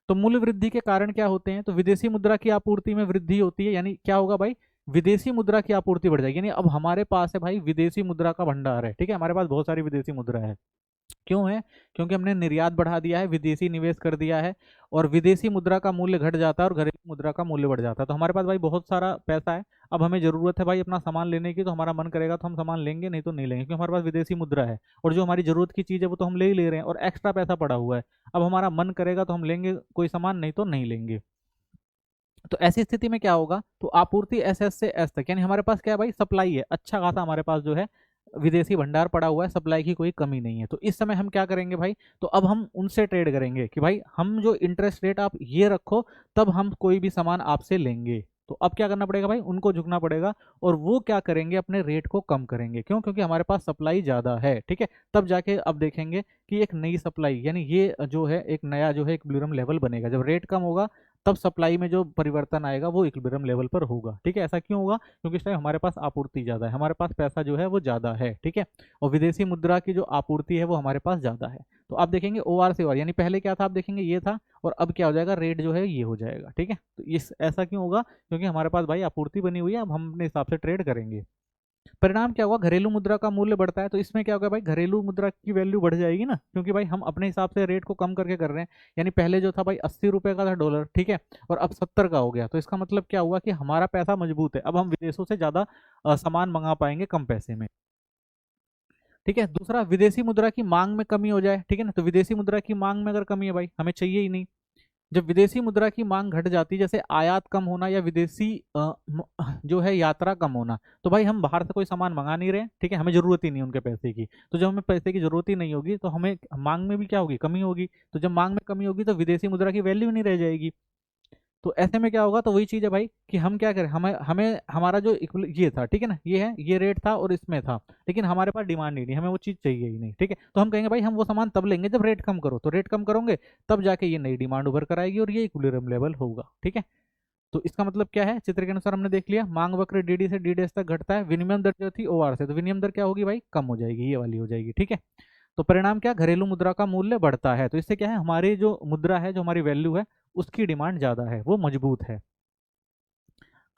तो मूल्य वृद्धि के कारण क्या होते हैं, तो विदेशी मुद्रा की आपूर्ति में वृद्धि होती है, यानी क्या होगा भाई, विदेशी मुद्रा की आपूर्ति बढ़ जाएगी, यानी अब हमारे पास है भाई विदेशी मुद्रा का भंडार है, ठीक है। हमारे पास बहुत सारी विदेशी मुद्रा है। क्यों है, क्योंकि हमने निर्यात बढ़ा दिया है, विदेशी निवेश कर दिया है, और विदेशी मुद्रा का मूल्य घट जाता है और घरेलू मुद्रा का मूल्य बढ़ जाता है। तो हमारे पास भाई बहुत सारा पैसा है, अब हमें जरूरत है भाई अपना सामान लेने की, तो हमारा मन करेगा तो हम सामान लेंगे, नहीं तो नहीं लेंगे, क्योंकि हमारे पास विदेशी मुद्रा है, और जो हमारी जरूरत की चीज़ है वो तो हम ले ही ले रहे हैं, और एक्स्ट्रा पैसा पड़ा हुआ है। अब हमारा मन करेगा तो हम लेंगे कोई सामान, नहीं तो नहीं लेंगे। तो ऐसी स्थिति में क्या होगा, तो आपूर्ति एस से एस तक, यानी हमारे पास क्या है भाई, सप्लाई है, अच्छा खासा हमारे पास जो है विदेशी भंडार पड़ा हुआ है, सप्लाई की कोई कमी नहीं है। तो इस समय हम क्या करेंगे भाई, तो अब हम उनसे ट्रेड करेंगे कि भाई हम जो इंटरेस्ट रेट आप ये रखो, तब हम कोई भी सामान आपसे लेंगे, तो अब क्या करना पड़ेगा भाई, उनको झुकना पड़ेगा और वो क्या करेंगे, अपने रेट को कम करेंगे। क्यों? क्योंकि हमारे पास सप्लाई ज़्यादा है, ठीक है। तब जाके अब देखेंगे कि एक नई सप्लाई, यानी ये जो है एक नया जो है इक्विलिब्रियम लेवल बनेगा। जब रेट कम होगा तब सप्लाई में जो परिवर्तन आएगा वो इक्विलिब्रियम लेवल पर होगा, ठीक है। ऐसा क्यों होगा? क्योंकि इस टाइम हमारे पास आपूर्ति ज़्यादा है, हमारे पास पैसा जो है वो ज़्यादा है, ठीक है। और विदेशी मुद्रा की जो आपूर्ति है वो हमारे पास ज़्यादा है। तो आप देखेंगे ओ आर से ओ आर, यानी पहले क्या था, आप देखेंगे ये था और अब क्या हो जाएगा, रेट जो है ये हो जाएगा, ठीक है। तो इस ऐसा क्यों होगा? क्योंकि हमारे पास भाई आपूर्ति बनी हुई है, अब हम अपने हिसाब से ट्रेड करेंगे। परिणाम क्या होगा, घरेलू मुद्रा का मूल्य बढ़ता है। तो इसमें क्या होगा भाई, घरेलू मुद्रा की वैल्यू बढ़ जाएगी ना, क्योंकि भाई हम अपने हिसाब से रेट को कम करके कर रहे हैं। यानी पहले जो था भाई 80 रुपए का था डॉलर, ठीक है, और अब 70 का हो गया। तो इसका मतलब क्या हुआ कि हमारा पैसा मजबूत है, अब हम विदेशों से ज्यादा सामान मंगा पाएंगे कम पैसे में, ठीक है। दूसरा, विदेशी मुद्रा की मांग में कमी हो जाए, ठीक है ना। तो विदेशी मुद्रा की मांग में अगर कमी है भाई, हमें चाहिए ही नहीं। जब विदेशी मुद्रा की मांग घट जाती है, जैसे आयात कम होना या विदेशी जो है यात्रा कम होना, तो भाई हम बाहर से कोई सामान मंगा नहीं रहे, ठीक है, हमें जरूरत ही नहीं उनके पैसे की। तो जब हमें पैसे की जरूरत ही नहीं होगी तो हमें मांग में भी क्या होगी, कमी होगी। तो जब मांग में कमी होगी तो विदेशी मुद्रा की वैल्यू नहीं रह जाएगी। तो ऐसे में क्या होगा, तो वही चीज है भाई कि हम क्या करें, हमें हमें हमारा जो ये था, ठीक है ना, ये है, ये रेट था और इसमें था, लेकिन हमारे पास डिमांड ही नहीं, हमें वो चीज चाहिए ही नहीं, ठीक है। तो हम कहेंगे भाई हम वो सामान तब लेंगे जब रेट कम करो। तो रेट कम करोगे तब जाके ये नई डिमांड उभर कर आएगी और ये इक्विलिब्रियम लेवल होगा, ठीक है। तो इसका मतलब क्या है, चित्र के अनुसार हमने देख लिया, मांग वक्र डीडी से डीडीएस तक घटता है, विनिमय दर जो थी ओआर से, तो विनिमय दर क्या होगी भाई, कम हो जाएगी, ये वाली हो जाएगी, ठीक है। तो परिणाम क्या, घरेलू मुद्रा का मूल्य बढ़ता है। तो इससे क्या है, हमारी जो मुद्रा है, जो हमारी वैल्यू है, उसकी डिमांड ज्यादा है, वो मजबूत है।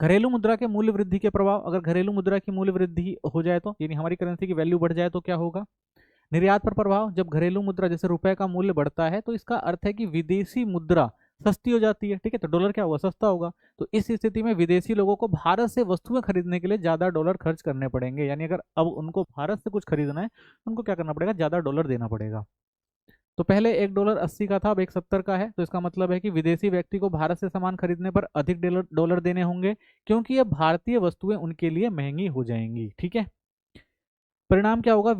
घरेलू मुद्रा के मूल्य वृद्धि के प्रभाव, अगर घरेलू मुद्रा की मूल्य वृद्धि हो जाए तो, यानी हमारी करेंसी की वैल्यू बढ़ जाए तो क्या होगा, निर्यात पर प्रभाव। जब घरेलू मुद्रा जैसे रुपए का मूल्य बढ़ता है तो इसका अर्थ है कि विदेशी मुद्रा सस्ती हो जाती है, ठीक है। तो डॉलर क्या होगा, सस्ता होगा। तो इस स्थिति में विदेशी लोगों को भारत से वस्तुएं खरीदने के लिए ज्यादा डॉलर खर्च करने पड़ेंगे। यानी अगर अब उनको भारत से कुछ खरीदना है तो उनको क्या करना पड़ेगा, ज्यादा डॉलर देना पड़ेगा। तो पहले $1 80 का था, अब 1 70 का है। तो इसका मतलब है कि विदेशी व्यक्ति को भारत से सामान खरीदने पर अधिक डॉलर डॉलर देने होंगे, क्योंकि अब भारतीय वस्तुएं उनके लिए महंगी हो जाएंगी, ठीक है। परिणाम क्या होगा,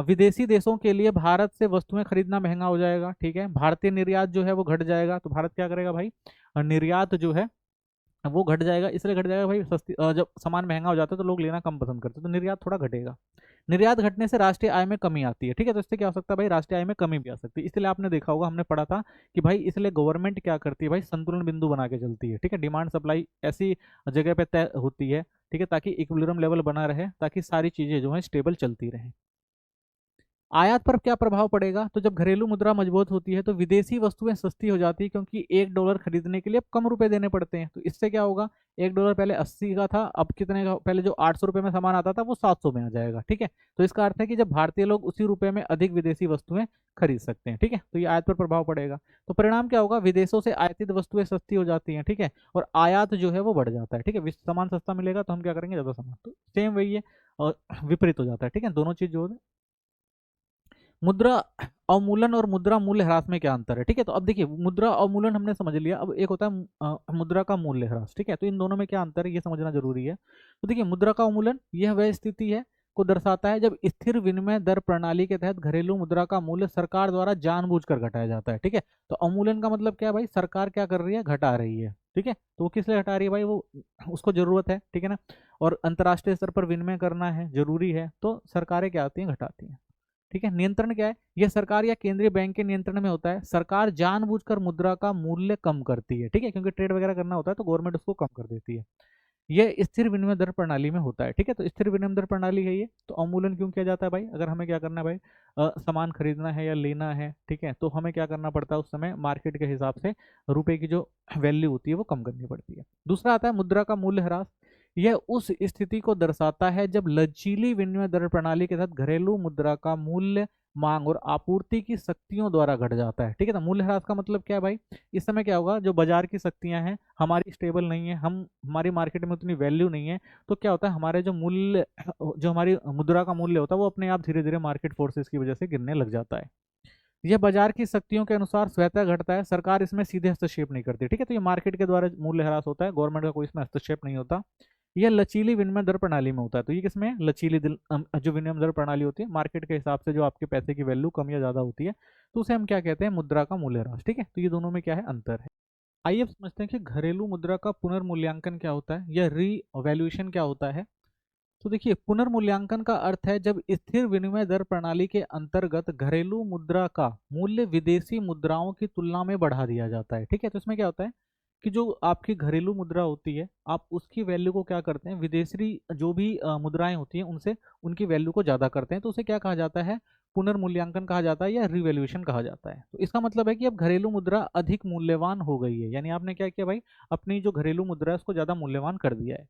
विदेशी देशों के लिए भारत से वस्तुएं खरीदना महंगा हो जाएगा, ठीक है। भारतीय निर्यात जो है वो घट जाएगा। तो भारत क्या करेगा भाई, निर्यात जो है वो घट जाएगा। इसलिए घट जाएगा भाई, सस्ती जब सामान महंगा हो जाता है तो लोग लेना कम पसंद करते हैं, तो निर्यात थोड़ा घटेगा। निर्यात घटने से राष्ट्रीय आय में कमी आती है, ठीक है। तो इससे क्या हो सकता है भाई, राष्ट्रीय आय में कमी भी आ सकती है। इसलिए आपने देखा होगा, हमने पढ़ा था कि भाई इसलिए गवर्नमेंट क्या करती है भाई, संतुलन बिंदु बना के चलती है, ठीक है। डिमांड सप्लाई ऐसी जगह पे तय होती है, ठीक है, ताकि इक्विलिब्रियम लेवल बना रहे, ताकि सारी चीजें जो है स्टेबल चलती रहें। आयात पर क्या प्रभाव पड़ेगा, तो जब घरेलू मुद्रा मजबूत होती है तो विदेशी वस्तुएं सस्ती हो जाती है, क्योंकि $1 खरीदने के लिए अब कम रुपए देने पड़ते हैं। तो इससे क्या होगा, $1 पहले 80 का था, अब कितने का, पहले जो 800 रुपये में सामान आता था वो 700 में आ जाएगा, ठीक है। तो इसका अर्थ है कि जब भारतीय लोग उसी रुपए में अधिक विदेशी वस्तुएं खरीद सकते हैं, ठीक है। तो ये आयात पर प्रभाव पड़ेगा। तो परिणाम क्या होगा, विदेशों से आयातित वस्तुएं सस्ती हो जाती हैं, ठीक है, और आयात जो है वो बढ़ जाता है, ठीक है। सामान सस्ता मिलेगा तो हम क्या करेंगे, ज्यादा सामान। तो सेम वही है, और विपरीत हो जाता है, ठीक है, दोनों चीज जो है। मुद्रा अवमूलन और मुद्रा मूल्य ह्रास में क्या अंतर है, ठीक है। तो अब देखिए, मुद्रा अवमूलन हमने समझ लिया, अब एक होता है मुद्रा का मूल्य ह्रास, ठीक है। तो इन दोनों में क्या अंतर है ये समझना जरूरी है। तो देखिए, मुद्रा का अवमूलन यह वह स्थिति है को दर्शाता है जब स्थिर विनिमय दर प्रणाली के तहत घरेलू मुद्रा का मूल्य सरकार द्वारा जानबूझकर घटाया जाता है, ठीक है। तो अवमूलन का मतलब क्या है भाई, सरकार क्या कर रही है, घटा रही है, ठीक है। तो वो किस लिए घटा रही है भाई, वो उसको जरूरत है, ठीक है ना। और अंतर्राष्ट्रीय स्तर पर विनिमय करना है, जरूरी है, तो सरकारें क्या आती हैं, घटाती हैं, ठीक है। नियंत्रण क्या है, यह सरकार या केंद्रीय बैंक के नियंत्रण में होता है। सरकार जानबूझकर मुद्रा का मूल्य कम करती है, ठीक है, क्योंकि ट्रेड वगैरह करना होता है तो गवर्नमेंट उसको कम कर देती है। यह स्थिर विनिमय दर प्रणाली में होता है, ठीक है। तो स्थिर विनिमय दर प्रणाली है ये। तो अवमूलन क्यों किया जाता है भाई, अगर हमें क्या करना है भाई, सामान खरीदना है या लेना है, ठीक है, तो हमें क्या करना पड़ता है, उस समय मार्केट के हिसाब से रुपए की जो वैल्यू होती है वो कम करनी पड़ती है। दूसरा आता है मुद्रा का मूल्य ह्रास। यह उस स्थिति को दर्शाता है जब लचीली विनिमय दर प्रणाली के साथ घरेलू मुद्रा का मूल्य मांग और आपूर्ति की शक्तियों द्वारा घट जाता है, ठीक है। तो मूल्य ह्रास का मतलब क्या है भाई, इस समय क्या होगा, जो बाजार की शक्तियां हैं हमारी स्टेबल नहीं है, हम हमारी मार्केट में उतनी वैल्यू नहीं है, तो क्या होता है, हमारे जो मूल्य, जो हमारी मुद्रा का मूल्य होता है वो अपने आप धीरे धीरे मार्केट फोर्सेस की वजह से गिरने लग जाता है। यह बाजार की शक्तियों के अनुसार स्वतः घटता है, सरकार इसमें सीधे हस्तक्षेप नहीं करती, ठीक है। तो ये मार्केट के द्वारा मूल्य ह्रास होता है, गवर्नमेंट का कोई इसमें हस्तक्षेप नहीं होता। यह लचीली विनिमय दर प्रणाली में होता है। तो ये किसमें, लचीली जो विनिमय दर प्रणाली होती है, मार्केट के हिसाब से जो आपके पैसे की वैल्यू कम या ज्यादा होती है, तो उसे हम क्या कहते हैं, मुद्रा का मूल्य ह्रास, ठीक है। तो ये दोनों में क्या है, अंतर है। आइए अब समझते हैं कि घरेलू मुद्रा का पुनर्मूल्यांकन क्या होता है या रीवैल्यूएशन क्या होता है। तो देखिए, पुनर्मूल्यांकन का अर्थ है जब स्थिर विनिमय दर प्रणाली के अंतर्गत घरेलू मुद्रा का मूल्य विदेशी मुद्राओं की तुलना में बढ़ा दिया जाता है। ठीक है, तो इसमें क्या होता है कि जो आपकी घरेलू मुद्रा होती है, आप उसकी वैल्यू को क्या करते हैं, विदेशी जो भी मुद्राएं होती हैं उनसे उनकी वैल्यू को ज़्यादा करते हैं, तो उसे क्या कहा जाता है, पुनर्मूल्यांकन कहा जाता है या रिवैल्यूएशन कहा जाता है। तो इसका मतलब है कि अब घरेलू मुद्रा अधिक मूल्यवान हो गई है, यानी आपने क्या किया भाई, अपनी जो घरेलू मुद्रा है उसको ज़्यादा मूल्यवान कर दिया है।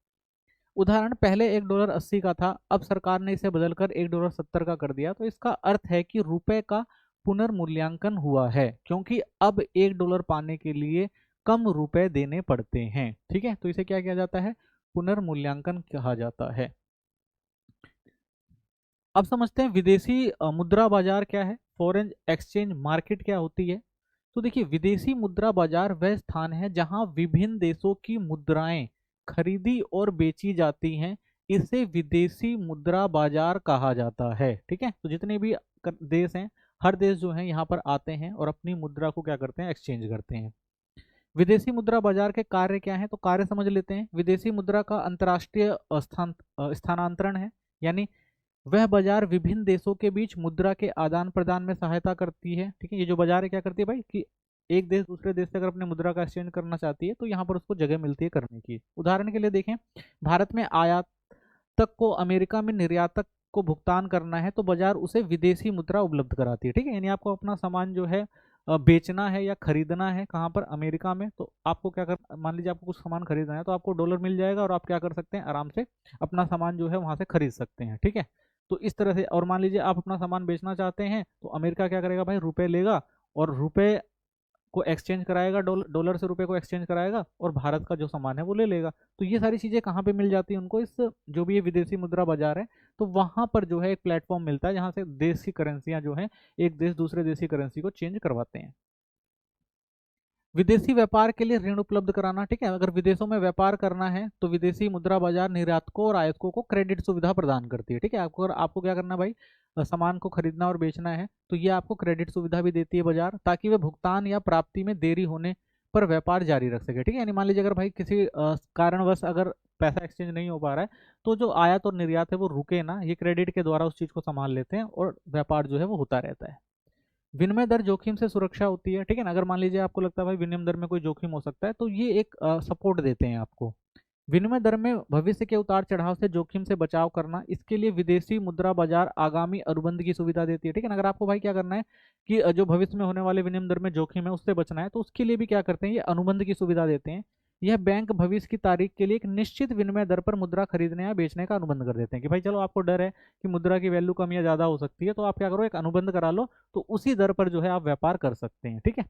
उदाहरण, पहले $1 80 का था, अब सरकार ने इसे बदलकर $1 70 का कर दिया। तो इसका अर्थ है कि रुपए का पुनर्मूल्यांकन हुआ है, क्योंकि अब $1 पाने के लिए कम रुपए देने पड़ते हैं। ठीक है, तो इसे क्या किया जाता है, पुनर्मूल्यांकन कहा जाता है। अब समझते हैं विदेशी मुद्रा बाजार क्या है, फॉरेन एक्सचेंज मार्केट क्या होती है। तो देखिए, विदेशी मुद्रा बाजार वह स्थान है जहां विभिन्न देशों की मुद्राएं खरीदी और बेची जाती हैं। इसे विदेशी मुद्रा बाजार कहा जाता है। ठीक है, तो जितने भी देश हैं, हर देश जो है यहाँ पर आते हैं और अपनी मुद्रा को क्या करते हैं, एक्सचेंज करते हैं। विदेशी मुद्रा बाजार के कार्य क्या हैं, तो कार्य समझ लेते हैं। विदेशी मुद्रा का अंतर्राष्ट्रीय स्थानांतरण है, यानी वह बाजार विभिन्न देशों के बीच मुद्रा के आदान प्रदान में सहायता करती है। ठीक है, ये जो बाजार है क्या करती है भाई, कि एक देश दूसरे देश से अगर अपनी मुद्रा का एक्सचेंज करना चाहती है तो यहाँ पर उसको जगह मिलती है करने की। उदाहरण के लिए देखें, भारत में आयातक को अमेरिका में निर्यातक को भुगतान करना है तो बाजार उसे विदेशी मुद्रा उपलब्ध कराती है। ठीक है, यानी आपको अपना सामान जो है बेचना है या खरीदना है कहाँ पर, अमेरिका में, तो आपको क्या कर, मान लीजिए आपको कुछ सामान खरीदना है तो आपको डॉलर मिल जाएगा और आप क्या कर सकते हैं, आराम से अपना सामान जो है वहां से खरीद सकते हैं। ठीक है, तो इस तरह से। और मान लीजिए आप अपना सामान बेचना चाहते हैं तो अमेरिका क्या करेगा भाई, रुपए लेगा और रुपए को एक्सचेंज कराएगा, डॉलर से रुपए को एक्सचेंज कराएगा और भारत का जो सामान है वो ले लेगा। तो ये सारी चीज़ें कहाँ पे मिल जाती है उनको, इस जो भी ये विदेशी मुद्रा बाजार है, तो वहाँ पर जो है एक प्लेटफॉर्म मिलता है जहाँ से देश की करेंसियाँ जो हैं, एक देश दूसरे देश की करेंसी को चेंज करवाते हैं। विदेशी व्यापार के लिए ऋण उपलब्ध कराना। ठीक है, अगर विदेशों में व्यापार करना है तो विदेशी मुद्रा बाजार निर्यातकों और आयातकों को क्रेडिट सुविधा प्रदान करती है। ठीक है, आपको अगर आपको क्या करना है भाई, सामान को खरीदना और बेचना है तो ये आपको क्रेडिट सुविधा भी देती है बाजार, ताकि वह भुगतान या प्राप्ति में देरी होने पर व्यापार जारी रख सके। ठीक है, यानी मान लीजिए अगर भाई किसी कारणवश अगर पैसा एक्सचेंज नहीं हो पा रहा है तो जो आयात और निर्यात है वो रुके ना, ये क्रेडिट के द्वारा उस चीज़ को संभाल लेते हैं और व्यापार जो है वो होता रहता है। विनिमय दर जोखिम से सुरक्षा होती है। ठीक है ना, अगर मान लीजिए आपको लगता है भाई विनिमय दर में कोई जोखिम हो सकता है तो ये एक सपोर्ट देते हैं आपको। विनिमय दर में भविष्य के उतार चढ़ाव से जोखिम से बचाव करना, इसके लिए विदेशी मुद्रा बाजार आगामी अनुबंध की सुविधा देती है। ठीक है ना, अगर आपको भाई क्या करना है कि जो भविष्य में होने वाले विनिमय दर में जोखिम है उससे बचना है तो उसके लिए भी क्या करते हैं, ये अनुबंध की सुविधा देते हैं। यह बैंक भविष्य की तारीख के लिए एक निश्चित विनिमय दर पर मुद्रा खरीदने या बेचने का अनुबंध कर देते हैं कि भाई चलो आपको डर है कि मुद्रा की वैल्यू कम या ज़्यादा हो सकती है तो आप क्या करो, एक अनुबंध करा लो, तो उसी दर पर जो है आप व्यापार कर सकते हैं। ठीक है,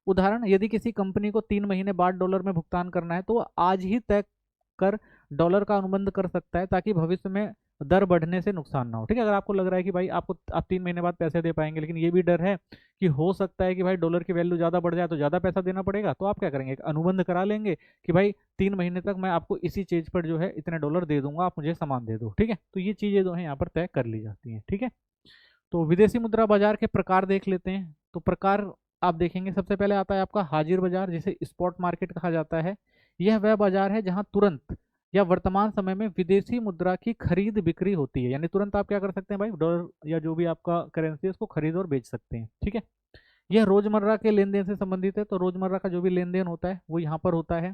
उदाहरण, यदि किसी कंपनी को 3 महीने बाद डॉलर में भुगतान करना है तो वो आज ही तय कर डॉलर का अनुबंध कर सकता है ताकि भविष्य में दर बढ़ने से नुकसान ना हो। ठीक है, अगर आपको लग रहा है कि भाई आप 3 महीने बाद पैसे दे पाएंगे, लेकिन ये भी डर है कि हो सकता है कि भाई डॉलर की वैल्यू ज़्यादा बढ़ जाए तो ज़्यादा पैसा देना पड़ेगा, तो आप क्या करेंगे, एक अनुबंध करा लेंगे कि भाई 3 महीने तक मैं आपको इसी चीज़ पर जो है इतने डॉलर दे दूंगा, आप मुझे सामान दे दो। ठीक है, तो ये चीज़ें जो है यहाँ पर तय कर ली जाती हैं। ठीक है, तो विदेशी मुद्रा बाजार के प्रकार देख लेते हैं। तो प्रकार आप देखेंगे, सबसे पहले आता है आपका हाजिर बाजार, जिसे स्पॉट मार्केट कहा जाता है। यह वह बाजार है जहां तुरंत या वर्तमान समय में विदेशी मुद्रा की खरीद बिक्री होती है, यानी तुरंत आप क्या कर सकते हैं भाई, डॉलर या जो भी आपका करेंसी है उसको खरीद और बेच सकते हैं। ठीक है, यह रोजमर्रा के लेन देन से संबंधित है, तो रोजमर्रा का जो भी लेन देन होता है वो यहाँ पर होता है।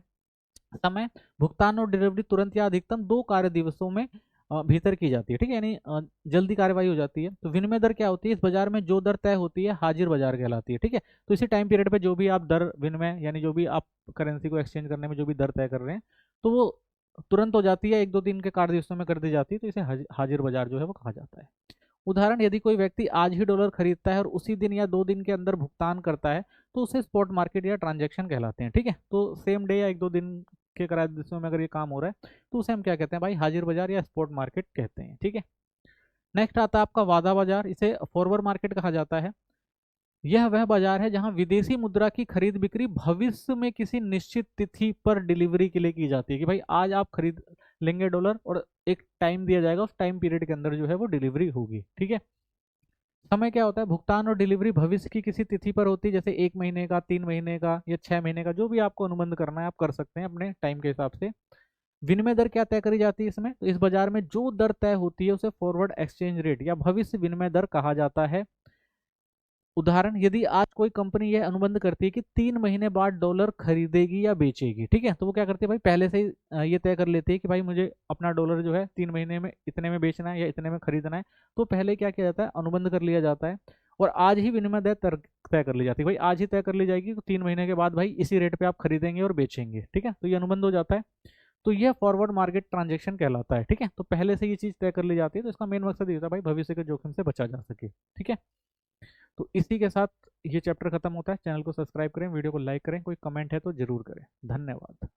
समय, भुगतान और डिलीवरी तुरंत या अधिकतम 2 कार्य दिवसों में भीतर की जाती है। ठीक है, यानी जल्दी कार्रवाई हो जाती है। तो विनिमय दर क्या होती है, इस बाजार में जो दर तय होती है हाजिर बाजार कहलाती है। ठीक है, तो इसी टाइम पीरियड पे जो भी आप दर विनिमय, यानी जो भी आप करेंसी को एक्सचेंज करने में जो भी दर तय कर रहे हैं तो वो तुरंत हो जाती है, 1-2 दिन के कार्य दिवसों में कर दी जाती है, तो इसे हाजिर बाजार जो है वो कहा जाता है। उदाहरण, यदि कोई व्यक्ति आज ही डॉलर खरीदता है और उसी दिन या 2 दिन के अंदर भुगतान करता है तो उसे स्पॉट मार्केट या ट्रांजैक्शन कहलाते हैं। ठीक है, तो सेम डे या 1-2 दिन के करार दिवसों में अगर ये काम हो रहा है तो उसे हम क्या कहते हैं भाई, हाजिर बाजार या स्पॉट मार्केट कहते हैं। ठीक है, नेक्स्ट आता है आपका वादा बाजार, इसे फॉरवर्ड मार्केट कहा जाता है। यह वह बाजार है जहां विदेशी मुद्रा की खरीद बिक्री भविष्य में किसी निश्चित तिथि पर डिलीवरी के लिए की जाती है कि भाई आज आप खरीद लेंगे डॉलर और एक टाइम दिया जाएगा, उस टाइम पीरियड के अंदर जो है वो डिलीवरी होगी। ठीक है, समय क्या होता है, भुगतान और डिलीवरी भविष्य की किसी तिथि पर होती है, जैसे 1 महीने का, 3 महीने का या 6 महीने का, जो भी आपको अनुबंध करना है आप कर सकते हैं अपने टाइम के हिसाब से। विनिमय दर क्या तय करी जाती है इसमें, तो इस बाजार में जो दर तय होती है उसे फॉरवर्ड एक्सचेंज रेट या भविष्य विनिमय दर कहा जाता है। उदाहरण, यदि आज कोई कंपनी यह अनुबंध करती है कि 3 महीने बाद डॉलर खरीदेगी या बेचेगी, ठीक है, तो वो क्या करती है भाई, पहले से ही ये तय कर लेती है कि भाई मुझे अपना डॉलर जो है 3 महीने में इतने में बेचना है या इतने में खरीदना है। तो पहले क्या किया जाता है, अनुबंध कर लिया जाता है और आज ही विनिमय दर तय कर ली जाती है, भाई आज ही तय कर ली जाएगी, तो 3 महीने के बाद भाई इसी रेट पे आप खरीदेंगे और बेचेंगे, ठीक है, तो ये अनुबंध हो जाता है। तो यह फॉरवर्ड मार्केट ट्रांजेक्शन कहलाता है, ठीक है, तो पहले से ये चीज तय कर ली जाती है, तो इसका मेन मकसद ये होता है भाई भविष्य के जोखिम से बचा जा सके, ठीक है। तो इसी के साथ ये चैप्टर खत्म होता है। चैनल को सब्सक्राइब करें, वीडियो को लाइक करें, कोई कमेंट है तो जरूर करें। धन्यवाद।